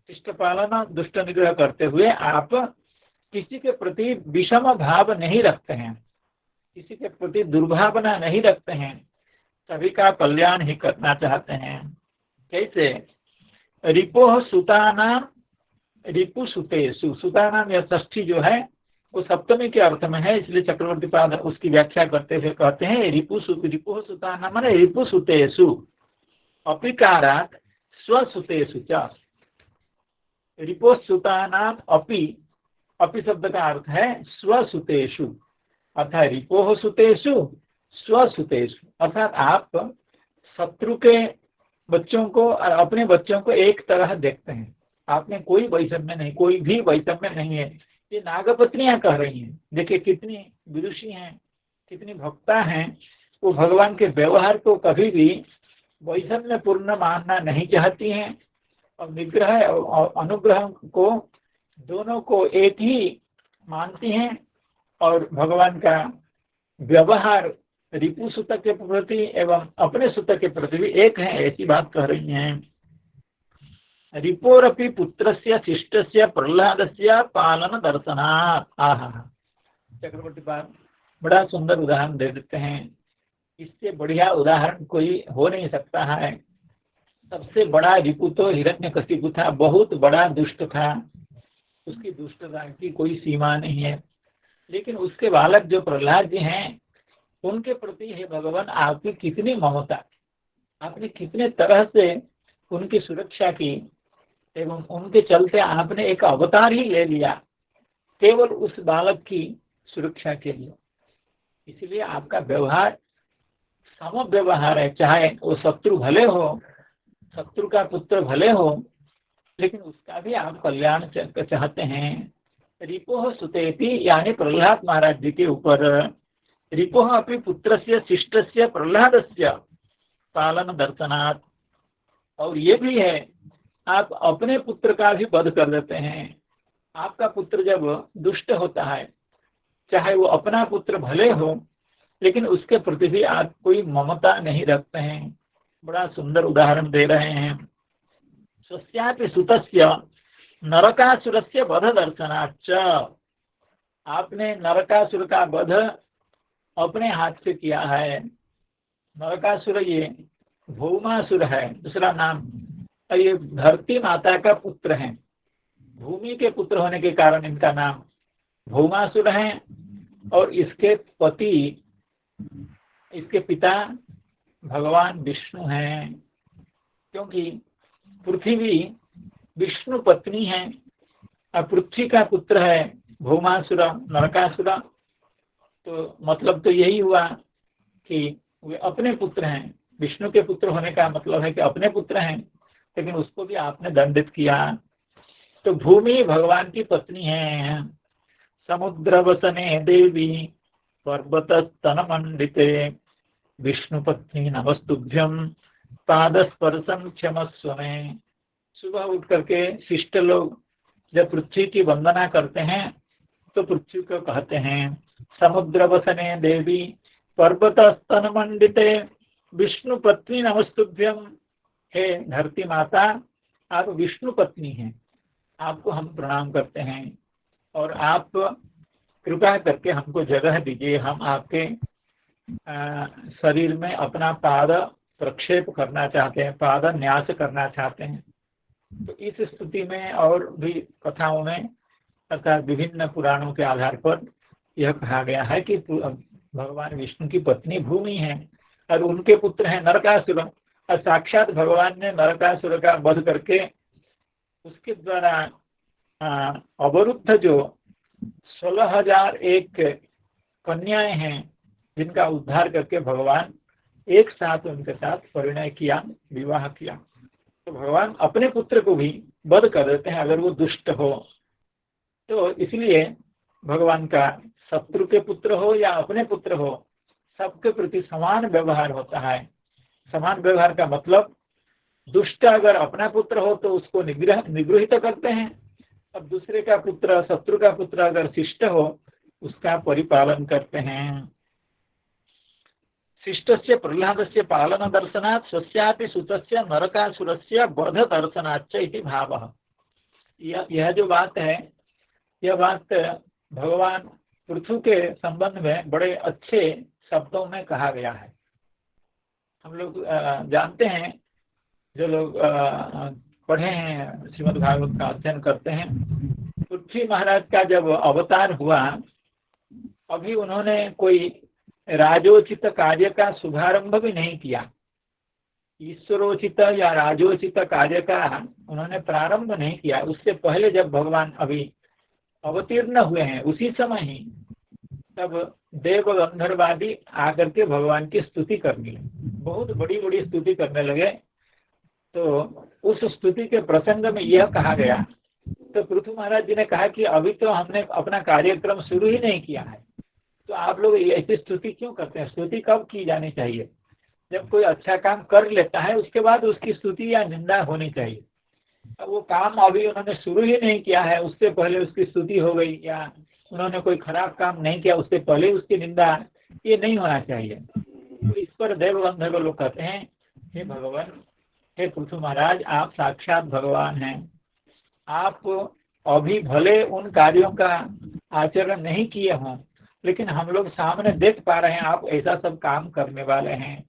शिष्ट पालन दुष्ट निग्रह करते हुए आप किसी के प्रति विषम भाव नहीं रखते हैं, किसी के प्रति दुर्भावना नहीं रखते हैं, सभी का कल्याण ही करना चाहते हैं। कैसे? रिपोह सुतानाम रिपु सुतेषु। सुतानाम यह षष्ठी जो है वो सप्तमी के अर्थ में है, इसलिए चक्रवर्ती पाद उसकी व्याख्या करते हुए कहते हैं रिपोह सुतानाम माने रिपु सुतेषु अपिकारात् स्वसुतेषु च। रिपोह सुतानाम अपि शब्द का अर्थ है स्वसुतेषु, अर्थात रिपोह सुतेषु स्वसुतेषु, अर्थात आप शत्रु के बच्चों को और अपने बच्चों को एक तरह देखते हैं। आप में कोई वैषम्य नहीं, कोई भी वैषम्य नहीं है। ये नागपत्नियां कह रही हैं। देखिए कितनी विदुषी हैं, कितनी भक्ता हैं। वो भगवान के व्यवहार को कभी भी वैषम्य पूर्ण मानना नहीं चाहती हैं और निग्रह और अनुग्रह को दोनों को एक ही मानती हैं। और भगवान का व्यवहार रिपु सुत के प्रति एवं अपने सुत के प्रति भी एक है, ऐसी बात कह रही हैं। रिपोरपि पुत्रस्य शिष्टस्य प्रह्लादस्य पालन दर्शनात्। आहा, चक्रवर्ती पाद बड़ा सुंदर उदाहरण दे देते हैं। इससे बढ़िया उदाहरण कोई हो नहीं सकता है। सबसे बड़ा रिपु तो हिरण्यकशिपु था, बहुत बड़ा दुष्ट था, उसकी दुष्टता की कोई सीमा नहीं है। लेकिन उसके बालक जो प्रहलाद जी हैं, उनके प्रति हे भगवान आपकी कितनी ममता, आपने कितने तरह से उनकी सुरक्षा की एवं उनके चलते आपने एक अवतार ही ले लिया केवल उस बालक की सुरक्षा के लिए। इसलिए आपका व्यवहार सम व्यवहार है। चाहे वो शत्रु भले हो, शत्रु का पुत्र भले हो, लेकिन उसका भी आप कल्याण चाहते हैं। रिपोह सुतेति यानी प्रहलाद महाराज जी के ऊपर रिपोह अपनी पुत्रस्य शिष्टस्य प्रहलादस्य पालन दर्शनात्। और ये भी है, आप अपने पुत्र का भी वध कर देते हैं। आपका पुत्र जब दुष्ट होता है, चाहे वो अपना पुत्र भले हो, लेकिन उसके प्रति भी आप कोई ममता नहीं रखते हैं। बड़ा सुंदर उदाहरण दे रहे हैं। स्वस्यापि सुतस्य नरकासुरस्य वध दर्शनाच्च। आपने नरकासुर का वध अपने हाथ से किया है। नरकासुर ये भौमासुर है, दूसरा नाम। और ये धरती माता का पुत्र है। भूमि के पुत्र होने के कारण इनका नाम भौमासुर है। और इसके पति, इसके पिता भगवान विष्णु हैं, क्योंकि पृथ्वी विष्णु पत्नी है और पृथ्वी का पुत्र है भौमासुर, नरकासुर। तो मतलब तो यही हुआ कि वे अपने पुत्र हैं। विष्णु के पुत्र होने का मतलब है कि अपने पुत्र हैं, लेकिन उसको भी आपने दंडित किया। तो भूमि भगवान की पत्नी है। समुद्र वसने देवी पर्वत स्तन मंडिते विष्णु पत्नी नमस्तुभ्यम पादस्पर्शम क्षमस्व में। सुबह उठ करके शिष्ट लोग जब पृथ्वी की वंदना करते हैं तो पृथ्वी को कहते हैं समुद्र वसने देवी पर्वत स्तन मंडिते विष्णु पत्नी नमस्तुभ्यम। हे धरती माता, आप विष्णु पत्नी हैं, आपको हम प्रणाम करते हैं और आप कृपा करके हमको जगह दीजिए। हम आपके शरीर में अपना पाद प्रक्षेप करना चाहते हैं, पाद न्यास करना चाहते हैं। तो इस स्थिति में और भी कथाओं में अर्थात विभिन्न पुराणों के आधार पर यह कहा गया है कि भगवान विष्णु की पत्नी भूमि है और उनके पुत्र हैं नरकासुर। और साक्षात भगवान ने नरकासुर का वध करके उसके द्वारा अवरुद्ध जो 16,001 कन्याएं हैं जिनका उद्धार करके भगवान एक साथ उनके साथ परिणय किया, विवाह किया। तो भगवान अपने पुत्र को भी वध कर देते हैं अगर वो दुष्ट हो। तो इसलिए भगवान का शत्रु के पुत्र हो या अपने पुत्र हो, सबके प्रति समान व्यवहार होता है। समान व्यवहार का मतलब दुष्ट अगर अपना पुत्र हो तो उसको निगृहित करते हैं, अब दूसरे का पुत्र, शत्रु का पुत्र अगर शिष्ट हो उसका परिपालन करते हैं। शिष्टस्य प्रह्लादस्य पालन दर्शनात् स्वस्यापि सुतस्य नरकासुरस्य वध दर्शनाच्च इति भावः। यह जो बात है, यह बात भगवान पृथु के संबंध में बड़े अच्छे शब्दों में कहा गया है। हम लोग जानते हैं, जो लोग पढ़े हैं, श्रीमद् भागवत का अध्ययन करते हैं, पृथ्वी महाराज का जब अवतार हुआ, अभी उन्होंने कोई राजोचित कार्य का शुभारंभ भी नहीं किया। ईश्वरोचित या राजोचित कार्य का उन्होंने प्रारंभ नहीं किया। उससे पहले जब भगवान अभी अवतीर्ण हुए हैं, उसी समय ही तब देव गंधर्वादी आकर के भगवान की स्तुति करने लगे, बहुत बड़ी बड़ी स्तुति करने लगे। तो उस स्तुति के प्रसंग में यह कहा गया, तो पृथु महाराज जी ने कहा कि अभी तो हमने अपना कार्यक्रम शुरू ही नहीं किया है, तो आप लोग ऐसी स्तुति क्यों करते हैं? स्तुति कब की जानी चाहिए? जब कोई अच्छा काम कर लेता है उसके बाद उसकी स्तुति या निंदा होनी चाहिए। अब वो काम अभी उन्होंने शुरू ही नहीं किया है, उससे पहले उसकी स्तुति हो गई, या उन्होंने कोई खराब काम नहीं किया उससे पहले उसकी निंदा, ये नहीं होना चाहिए। तो इस पर देव गंधर्व लोग कहते हैं, हे भगवान, हे पृथु महाराज, आप साक्षात भगवान हैं। आप अभी भले उन कार्यों का आचरण नहीं किए हों, लेकिन हम लोग सामने देख पा रहे हैं आप ऐसा सब काम करने वाले हैं।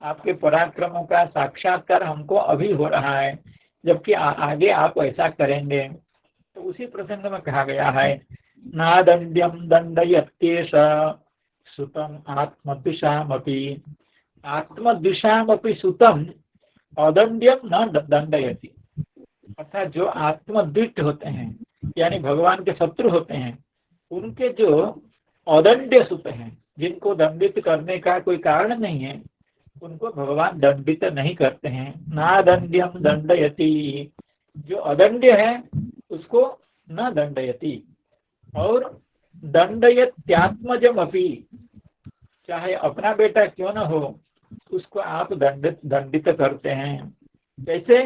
आपके पराक्रमों का साक्षात्कार हमको अभी हो रहा है, जबकि आगे आप ऐसा करेंगे। तो उसी प्रसंग में कहा गया है, नादंड्यम दंडयत्येष सुतम आत्मद्विषामपि, आत्मद्विषामपि सुतम अदंड्यम न दंडयति। अर्थात जो आत्मद्विष होते हैं, यानी भगवान के शत्रु होते हैं, उनके जो अदंड्य सुत हैं, जिनको दंडित करने का कोई कारण नहीं है, उनको भगवान दंडित नहीं करते हैं। ना दंड्यम दंडयति, जो अदंड्य है उसको न दंडयति। और दंडयत्यात्मजम अपि, चाहे अपना बेटा क्यों न हो उसको आप दंडित करते हैं। कैसे?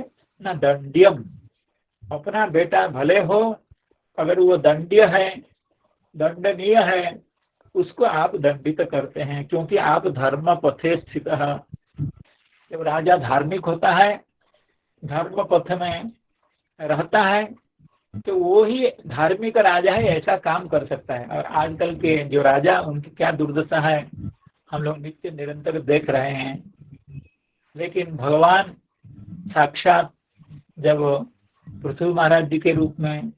न दंड्यम, अपना बेटा भले हो, अगर वो दंड्य है, दंडनीय है, उसको आप दंडित करते हैं, क्योंकि आप धर्म पथे स्थित है। जब राजा धार्मिक होता है, धर्म पथ में रहता है, तो वो ही धार्मिक राजा है, ऐसा काम कर सकता है। और आजकल के जो राजा, उनकी क्या दुर्दशा है हम लोग नित्य निरंतर देख रहे हैं। लेकिन भगवान साक्षात जब पृथ्वी महाराज जी के रूप में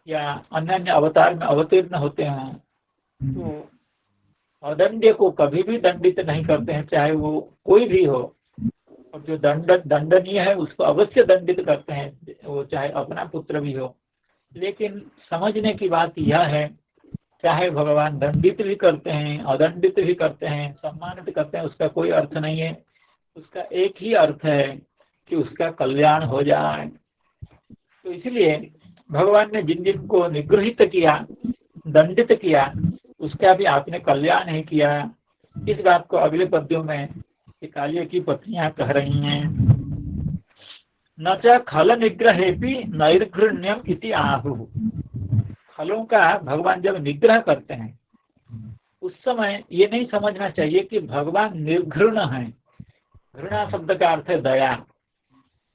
या अन्य अन्य अवतार में अवतीर्ण होते हैं तो अदंड्य को कभी भी दंडित नहीं करते हैं, चाहे वो कोई भी हो। और जो दंडनीय है उसको अवश्य दंडित करते हैं, वो चाहे अपना पुत्र भी हो। लेकिन समझने की बात यह है, चाहे भगवान दंडित भी करते हैं, अदंडित भी करते हैं, सम्मानित करते हैं, उसका कोई अर्थ नहीं है। उसका एक ही अर्थ है कि उसका कल्याण हो जाए। तो इसलिए भगवान ने जिन जिन को निगृहित किया, दंडित किया, उसका भी आपने कल्याण ही किया। इस बात को अगले पद्यों में कालिया की पत्नियां कह रही हैं। न च खल निग्रहेपि नैर्घृण्यम इति आहु। खलों का भगवान जब निग्रह करते हैं उस समय ये नहीं समझना चाहिए कि भगवान निर्घृण है। घृणा शब्द का अर्थ है दया,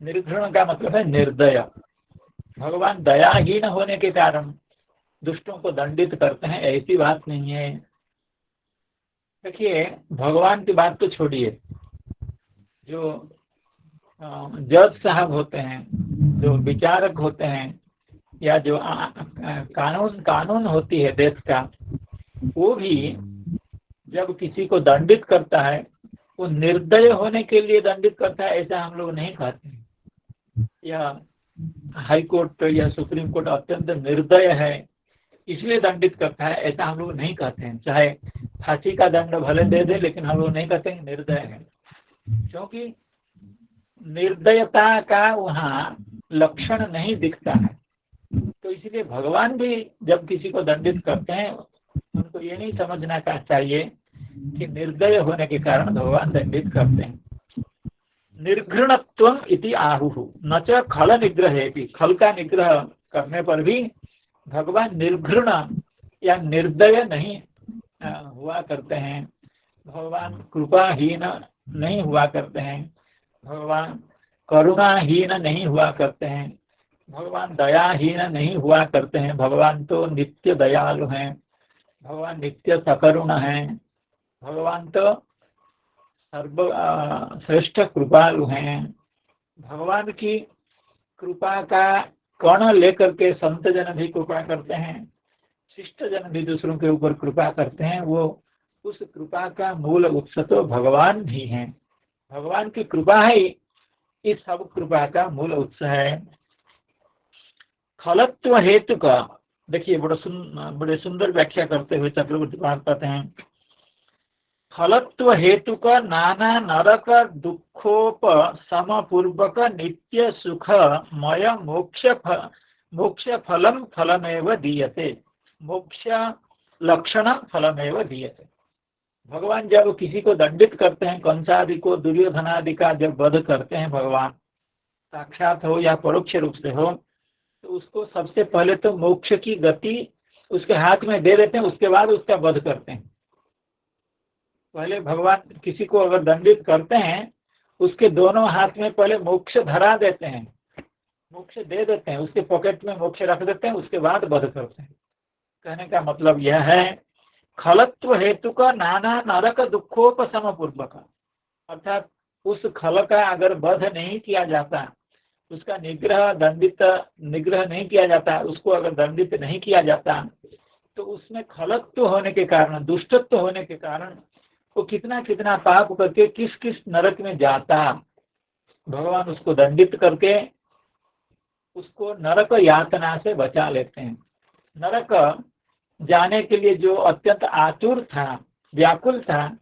निर्घृण का मतलब है निर्दय। भगवान दयाहीन होने के कारण दुष्टों को दंडित करते हैं, ऐसी बात नहीं है। देखिए, भगवान की बात तो छोड़िए, जो जज साहब होते हैं, जो विचारक होते हैं, या जो कानून होती है देश का, वो भी जब किसी को दंडित करता है वो निर्दय होने के लिए दंडित करता है, ऐसा हम लोग नहीं कहते। या हाई कोर्ट या सुप्रीम कोर्ट अत्यंत निर्दय है इसलिए दंडित करता है, ऐसा हम लोग नहीं कहते हैं। चाहे फांसी का दंड भले दे दे, लेकिन हम लोग नहीं कहते हैं निर्दय है, क्योंकि निर्दयता का वहाँ लक्षण नहीं दिखता है। तो इसलिए भगवान भी जब किसी को दंडित करते हैं उनको ये नहीं समझना चाहिए कि निर्दय होने के कारण भगवान दंडित करते हैं। निर्घृणत्वम इति आहुः न च खल निग्रहेपि। खल का निग्रह करने पर भी भगवान निर्घृण या निर्दय नहीं हुआ करते हैं। भगवान कृपाहीन नहीं हुआ करते हैं, भगवान करुणाहीन नहीं हुआ करते हैं, भगवान दयाहीन नहीं हुआ करते हैं। भगवान तो नित्य दयालु हैं, भगवान नित्य सकरुण हैं, भगवान तो सर्व श्रेष्ठ कृपालु हैं। भगवान की कृपा का कण लेकर के संत जन भी कृपा करते हैं, शिष्ट जन भी दूसरों के ऊपर कृपा करते हैं। वो उस कृपा का मूल उत्स तो भगवान भी हैं। भगवान की कृपा ही इस सब कृपा का मूल उत्स है। खलत्व हेतु का देखिए बड़े सुंदर व्याख्या करते हुए चक्रवर्ती कहते हैं, फलत्व हेतु का नाना नरक दुखोप समपूर्वक नित्य सुखमय मोक्ष फलम फलमेव दीयते। मोक्ष लक्षण फलमेव दीयते। भगवान जब किसी को दंडित करते हैं, कंसादि को, दुर्योधनादि का जब वध करते हैं भगवान, साक्षात हो या परोक्ष रूप से हो, तो उसको सबसे पहले तो मोक्ष की गति उसके हाथ में दे देते हैं, उसके बाद उसका वध करते हैं। पहले भगवान किसी को अगर दंडित करते हैं उसके दोनों हाथ में पहले मोक्ष धरा देते हैं, मोक्ष दे देते हैं, उसके पॉकेट में मोक्ष रख देते हैं, उसके बाद वध करते हैं। कहने का मतलब यह है, खलत्व हेतु का नाना नरक दुखोपशम पूर्वक, अर्थात उस खल का अगर वध नहीं किया जाता, उसका निग्रह नहीं किया जाता, उसको अगर दंडित नहीं किया जाता, तो उसमें खलत्व होने के कारण, दुष्टत्व होने के कारण वो कितना कितना पाप करके किस किस नरक में जाता। भगवान उसको दंडित करके उसको नरक यातना से बचा लेते हैं। नरक जाने के लिए जो अत्यंत आतुर था, व्याकुल था,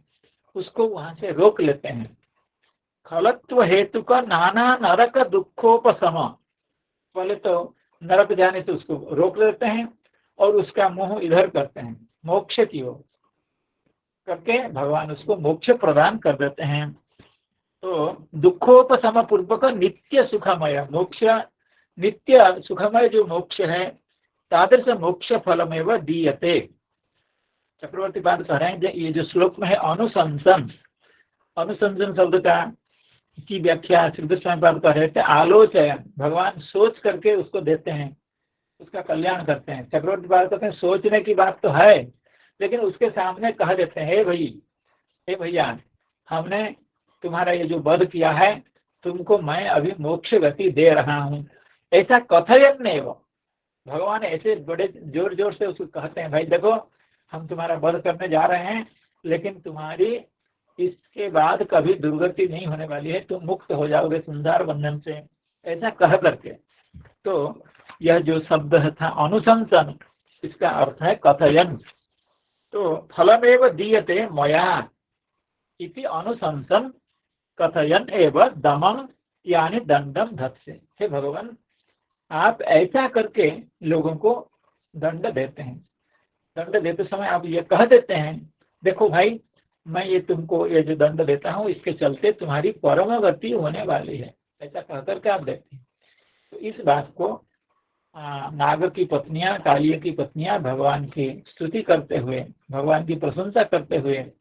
उसको वहां से रोक लेते हैं। खलत्व हेतु का नाना नरक दुखोपशम, पहले तो नरक जाने से उसको रोक लेते हैं और उसका मुंह इधर करते हैं मोक्ष की ओर करके, भगवान उसको मोक्ष प्रदान कर देते हैं। तो दुखोपशम पूर्वक नित्य सुखमय, मोक्ष नित्य सुखमय जो मोक्ष है, तादृश मोक्ष फलमेव दीयते। चक्रवर्ती पाद कह रहे हैं, ये जो श्लोक में है अनुशंसन, अनुशंसन शब्द का की व्याख्या श्री स्वामी पाद कह रहे थे, आलोचन, भगवान सोच करके उसको देते हैं उसका कल्याण करते हैं। चक्रवर्ती बात करते हैं सोचने की बात तो है, लेकिन उसके सामने कह देते हैं, हे भैया, हमने तुम्हारा ये जो वध किया है, तुमको मैं अभी मोक्ष गति दे रहा हूँ, ऐसा कथयन नहीं। वो भगवान ऐसे बड़े जोर जोर से उसको कहते हैं, भाई देखो हम तुम्हारा वध करने जा रहे हैं, लेकिन तुम्हारी इसके बाद कभी दुर्गति नहीं होने वाली है, तुम मुक्त हो जाओगे संसार बंधन से, ऐसा कह करके। तो यह जो शब्द था अनुशंसन, इसका अर्थ है कथयन। तो फलमेव दीयते मया इति अनुशंसन कथयन एवं दमन यानी दंडम धत्से। हे भगवान, आप ऐसा करके लोगों को दंड देते हैं। दंड देते समय आप ये कह देते हैं, देखो भाई मैं ये तुमको ये जो दंड देता हूँ, इसके चलते तुम्हारी परम गति होने वाली है, ऐसा कह करके आप देते हैं। तो इस बात को नाग की पत्नियां, कालिया की पत्नियां भगवान की स्तुति करते हुए, भगवान की प्रशंसा करते हुए,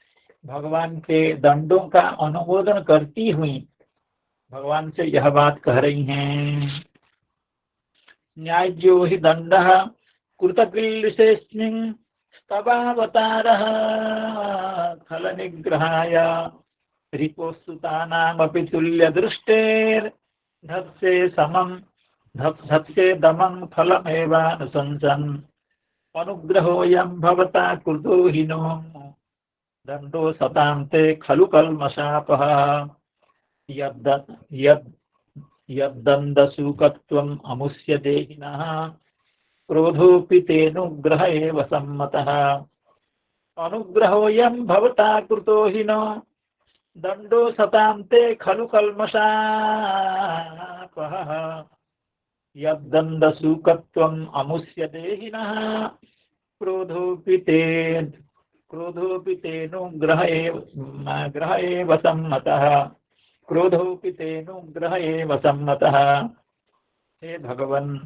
भगवान के दंडों का अनुमोदन करती हुई भगवान से यह बात कह रही हैं। न्याय्यो हि दंडः कृतकृल्लिशेऽस्मिन् स्तवावतारः खल निग्रहाय रिपोस्तुतानामपि तुल्यदृष्टेर्धत्से समं धत्से दमं फलमेवानुशंसन् अनुग्रहोऽयं भवता कृतो हिनो दंडो सतां ते खलु कल्मषापः यद्दण्डसूकत्वम् अमुष्य देहिनः क्रोधोऽपि तेनुग्रह एव सम्मतः अनुग्रहोऽयं भवता कृतो हिनो दंडो सतां ते खलु कल्मषापः यद्दण्डसूकत्वम् अमुष्य देहिनः क्रोधोऽपि तेनुग्रह एव सम्मतः क्रोधोऽपि तेनुग्रह एव सम्मतः। हे भगवन्,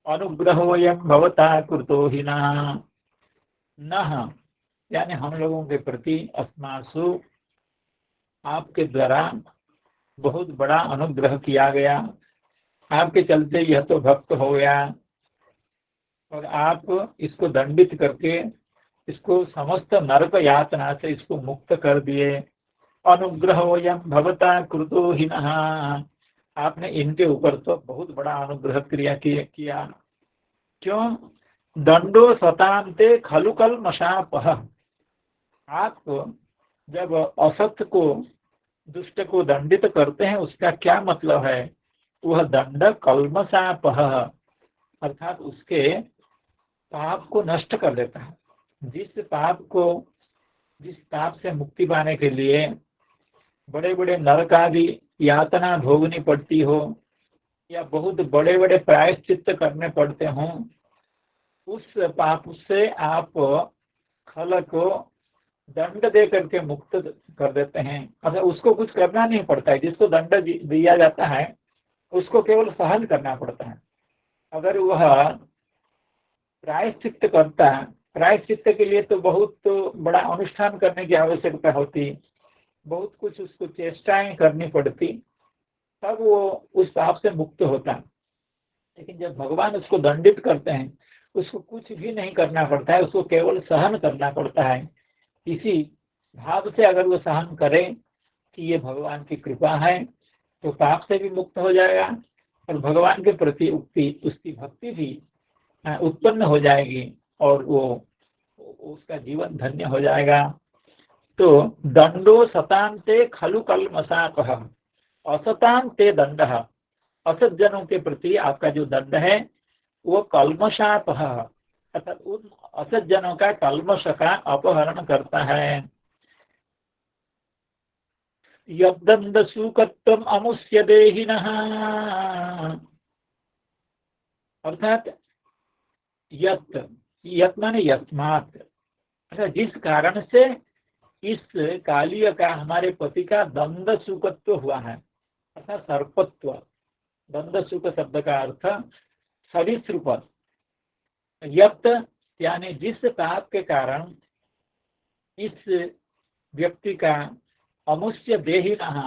अनुग्रहोऽयं भवता कृतो हिना नः, यानी हम लोगों के प्रति अस्मासु आपके द्वारा बहुत बड़ा अनुग्रह किया गया। आपके चलते यह तो भक्त हो गया और आप इसको दंडित करके इसको समस्त नरक यातना से इसको मुक्त कर दिए। अनुग्रहोऽयं भवता कृतो हिनः, आपने इनके ऊपर तो बहुत बड़ा अनुग्रह किया। क्यों? दंडो सतांते खलु कल्मषापः, आप जब असत को, दुष्ट को दंडित करते हैं, उसका क्या मतलब है? वह दंड कल्मषापः, अर्थात उसके पाप को नष्ट कर देता है। जिस पाप से मुक्ति पाने के लिए बड़े बड़े नरक आदि यातना भोगनी पड़ती हो या बहुत बड़े बड़े प्रायश्चित्त करने पड़ते हों, उस पाप से आप खल को दंड दे करके मुक्त कर देते हैं। मतलब उसको कुछ करना नहीं पड़ता है। जिसको दंड दिया जाता है उसको केवल सहन करना पड़ता है। अगर वह प्रायश्चित्त करता है, प्रायश्चित्त के लिए तो बहुत बड़ा अनुष्ठान करने की आवश्यकता होती, बहुत कुछ उसको चेष्टाएं करनी पड़ती, तब वो उस पाप से मुक्त होता। लेकिन जब भगवान उसको दंडित करते हैं, उसको कुछ भी नहीं करना पड़ता है, उसको केवल सहन करना पड़ता है। इसी भाव से अगर वो सहन करे कि ये भगवान की कृपा है, तो पाप से भी मुक्त हो जाएगा और भगवान के प्रति उसकी भक्ति भी उत्पन्न हो जाएगी और वो उसका जीवन धन्य हो जाएगा। तो दंडो सतांते खलु कल्मषापः, असतांते दंडः, असत जनों के प्रति आपका जो दंड है वो कल्मषापः, अर्थात उन असत जनों का कल्मष का अपहरण करता है। यद्दंड सूकत्वम् अमुष्य देहिनः, अर्थात यत् माने यस्मात्, अर्थात जिस कारण से इस कालिय का, हमारे पति का दंड सुकत्व हुआ है, अर्थात सर्पत्व। दंड सुक शब्द का अर्थ सरीसृप। यत् यानी जिस पाप के कारण इस व्यक्ति का, अमुष्य देहिनः,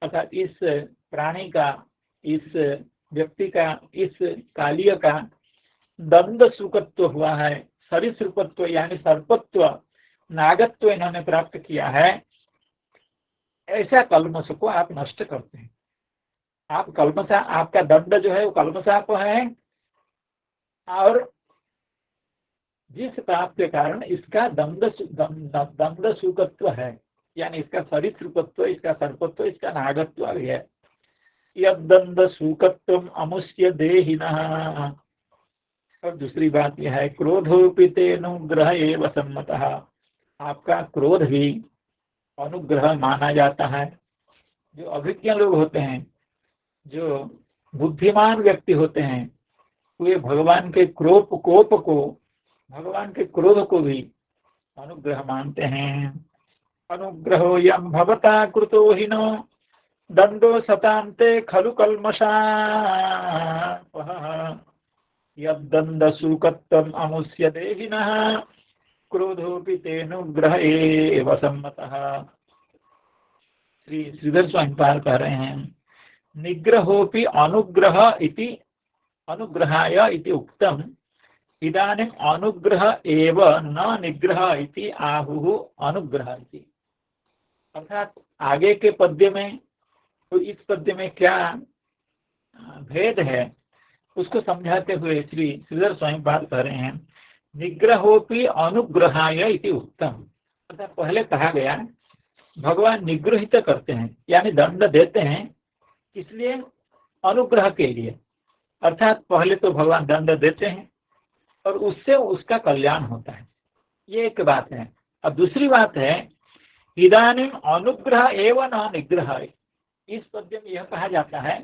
अर्थात इस प्राणी का, इस व्यक्ति का, इस कालिय का दंड सुकत्व हुआ है, सरीसृपत्व यानी सर्पत्व, नागत्व इन्होंने प्राप्त किया है, ऐसा कल्मश को आप नष्ट करते हैं। आप कल्मशा, आपका दंड जो है वो कल्मशाप है, और जिस पाप के कारण इसका दंड सुकत्व है, यानी इसका सरीसृपत्व, इसका सर्पत्व, इसका नागत्व भी है। यद्दंड सुकत्वम अमुष्य देहिनः। और दूसरी बात यह है, क्रोधोपि तेनुग्रह एव सम्मतः। आपका क्रोध भी अनुग्रह माना जाता है। जो अभिज्ञ लोग होते हैं, जो बुद्धिमान व्यक्ति होते हैं, वे भगवान के कोप को, भगवान के क्रोध को भी अनुग्रह मानते हैं। अनुग्रहो यं भवता कृतो हिनो दंडो सतान्ते खलु कल्मषापः। यद्दंड सुकत्वम अमुष्य देहिनः क्रोधोपि तेनुग्रह एव सम्मतः। श्री श्रीधर स्वामीपाद कह रहे हैं, निग्रहोपि अनुग्रह इति अनुग्रहाय इति उक्तम, इदानीम अनुग्रह एव न निग्रह इति आहुः अनुग्रह इति। अर्थात आगे के पद्य में तो इस पद्य में क्या भेद है उसको समझाते हुए श्री श्रीधर स्वामीपाद कह रहे हैं, निग्रहोपि अनुग्रहाय इति उक्तम। अर्थात पहले कहा गया भगवान निग्रहित करते हैं, यानी दंड देते हैं, इसलिए अनुग्रह के लिए। अर्थात पहले तो भगवान दंड देते हैं और उससे उसका कल्याण होता है, ये एक बात है। अब दूसरी बात है, इदानीम अनुग्रह एवं न निग्रह। इस पद्य में यह कहा जाता है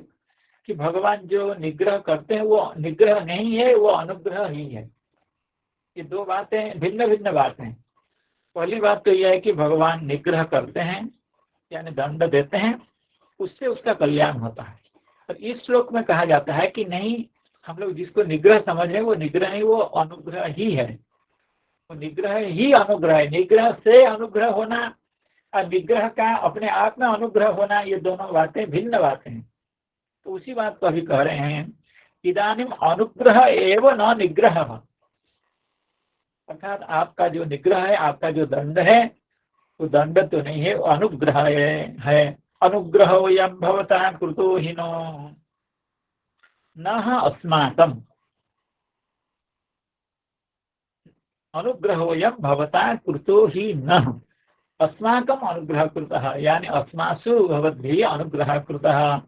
कि भगवान जो निग्रह करते हैं वो निग्रह नहीं है, वो अनुग्रह ही है। ये दो बातें भिन्न भिन्न बातें हैं। पहली बात तो यह है कि भगवान निग्रह करते हैं, यानी दंड देते हैं, उससे उसका कल्याण होता है। और इस श्लोक में कहा जाता है कि नहीं, हम लोग जिसको निग्रह समझ रहे हैं वो निग्रह नहीं, वो अनुग्रह ही है। वो निग्रह ही अनुग्रह है। निग्रह से अनुग्रह होना और निग्रह का अपने आप में अनुग्रह होना, ये दोनों बातें भिन्न बातें हैं। तो उसी बात को अभी कह रहे हैं, इदानीम अनुग्रह एवं न निग्रह। अर्थात आपका जो निग्रह है, आपका जो दंड है, वो दंड तो नहीं है, वो अनुग्रह है। अनुग्रहो यं भवता कृतो हिनो न अस्माकम्। अनुग्रहो यं भवता कृतो हि न अस्माकम् अनुग्रह कृतः, यानी अस्मासु भवद्भिः अनुग्रह कृतः।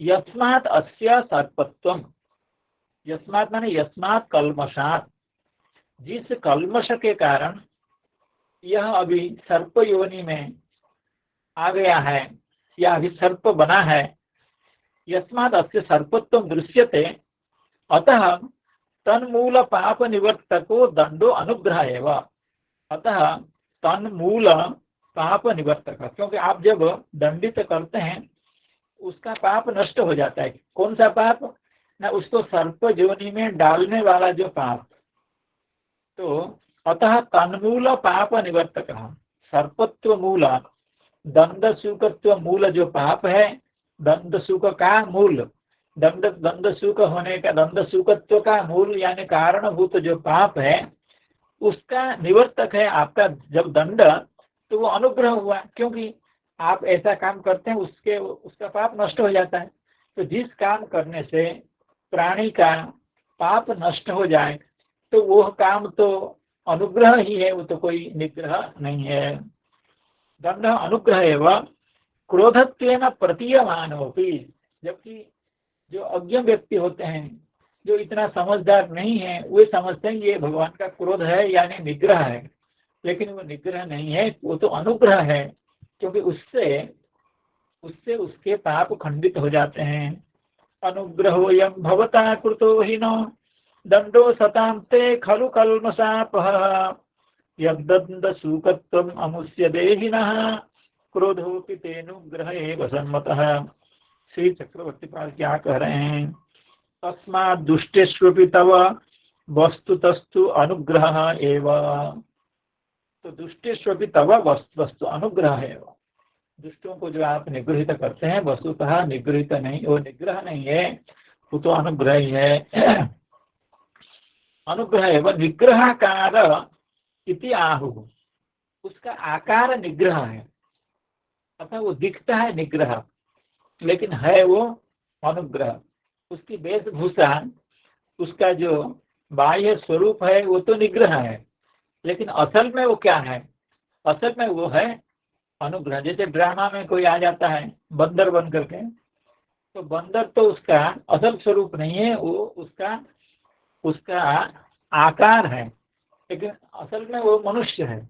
यस्मात् अस्य सर्पत्वम्। यस्मात् माने यस्मात् कल्मषात्, जिस कल्मष के कारण यह अभी सर्प योनि में आ गया है या अभी सर्प बना है। यस्मात् अस्य सर्पत्व दृश्यते, अतः तन्मूल पाप निवर्तको दंडो अनुग्रह एव। अतः तन्मूल पाप निवर्तक, क्योंकि आप जब दंडित करते हैं उसका पाप नष्ट हो जाता है। कौन सा पाप? ना उसको सर्प योनि में डालने वाला जो पाप। तो अतः तन्मूल पाप निवर्तक, सर्पत्व मूल, दंड सुकत्व मूल जो पाप है, दंड सुक का मूल, दंड सुक होने का, दंड सुकत्व का मूल यानी कारणभूत जो पाप है, उसका निवर्तक है आपका जब दंड, तो वो अनुग्रह हुआ। क्योंकि आप ऐसा काम करते हैं उसका पाप नष्ट हो जाता है। तो जिस काम करने से प्राणी का पाप नष्ट हो जाए तो वो काम तो अनुग्रह ही है, वो तो कोई निग्रह नहीं है। दंड अनुग्रह एवं क्रोधत्वेन प्रतीयमानोपि। जबकि जो अज्ञ व्यक्ति होते हैं, जो इतना समझदार नहीं है, वे समझते हैं ये भगवान का क्रोध है यानी निग्रह है, लेकिन वो निग्रह नहीं है, वो तो अनुग्रह है। क्योंकि उससे उसके पाप खंडित हो जाते हैं। अनुग्रहो यं भवता कृतो हिनो दंडो सतान्ते खलु कल्मषापः। यद्दंड सुकत्वम् अमुष्य देहिनः क्रोधोपि तेनुग्रह एव सम्मतः। श्री चक्रवर्ती पाल क्या कह रहे हैं? तस्मात् दुष्टेष्वपि तव वस्तुतस्तु अनुग्रह एव। तो दुष्टेष्वपि तव वस्तु अनुग्रह है। दुष्टों को जो आप निगृहित करते हैं, वस्तुतः निगृहित नहीं, वो निग्रह नहीं है, वो तो अनुग्रह ही है। अनुग्रह एव निग्रहकार इति आहुः। उसका आकार निग्रह है, अतः वो दिखता है निग्रह, लेकिन है वो अनुग्रह। उसकी वेशभूषा, उसका जो बाह्य स्वरूप है वो तो निग्रह है, लेकिन असल में वो क्या है? असल में वो है अनुग्रह। जैसे ड्रामा में कोई आ जाता है बंदर बन करके, तो बंदर तो उसका असल स्वरूप नहीं है, वो उसका आकार है, लेकिन असल में वो मनुष्य है।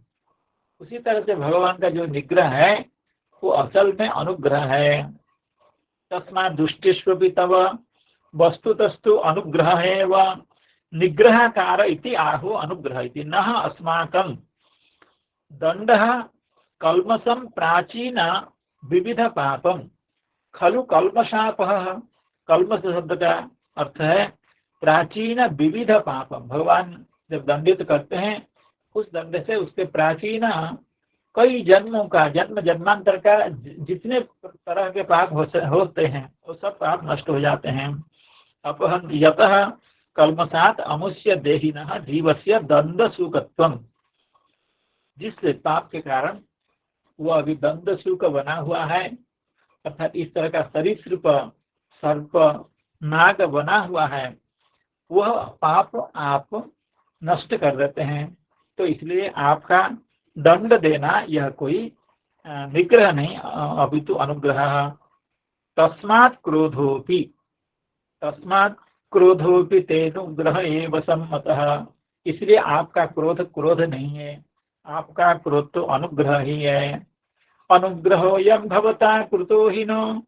उसी तरह से भगवान का जो निग्रह है वो असल में अनुग्रह है। तस्मात् दुष्टिष्वपि तव वस्तुतस्तु अनुग्रह एव निग्रहकार इति आहुः अनुग्रह इति। नः अस्माकं दंडः कल्मषं प्राचीन विविध पापम खलु कल्मषापः। कल्मष शब्द का अर्थ है प्राचीन विविध पापम। भगवान जब दंडित करते हैं उस दंड से उसके प्राचीन कई जन्मों का, जन्म जन्मांतर का जितने तरह के पाप होते हैं वो सब पाप नष्ट हो जाते हैं। अपहं यतः कल्मषात् अमुष्य देहिनः जीवस्य दंड सुखत्वम्। जिस पाप के कारण वो अभी दंड सुख बना हुआ है, अर्थात इस तरह का सरीसृप सर्प नाग बना हुआ है, वह पाप आप नष्ट कर देते हैं। तो इसलिए आपका दंड देना यह कोई निग्रह नहीं, अपितु अनुग्रह। तस्मात् क्रोधोपि तेनुग्रह एव सम्मतः। इसलिए आपका क्रोध नहीं है, आपका क्रोध तो अनुग्रह ही है। अनुग्रहोऽयं भवता कृतो हिनो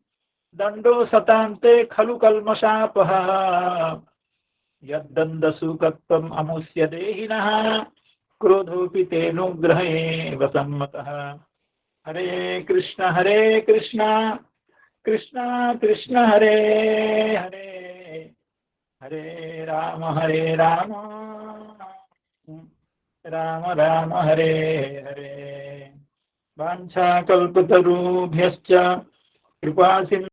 दंडो सतान्ते खलु कल्मषापः। यद्दण्डसुखत्वम् अमुष्य देहिनः क्रोधोऽपि तेनुग्रह एव सम्मतः। हरे कृष्ण कृष्ण कृष्ण हरे हरे, हरे राम राम राम हरे हरे। वाञ्छाकल्पतरुभ्यश्च कृपा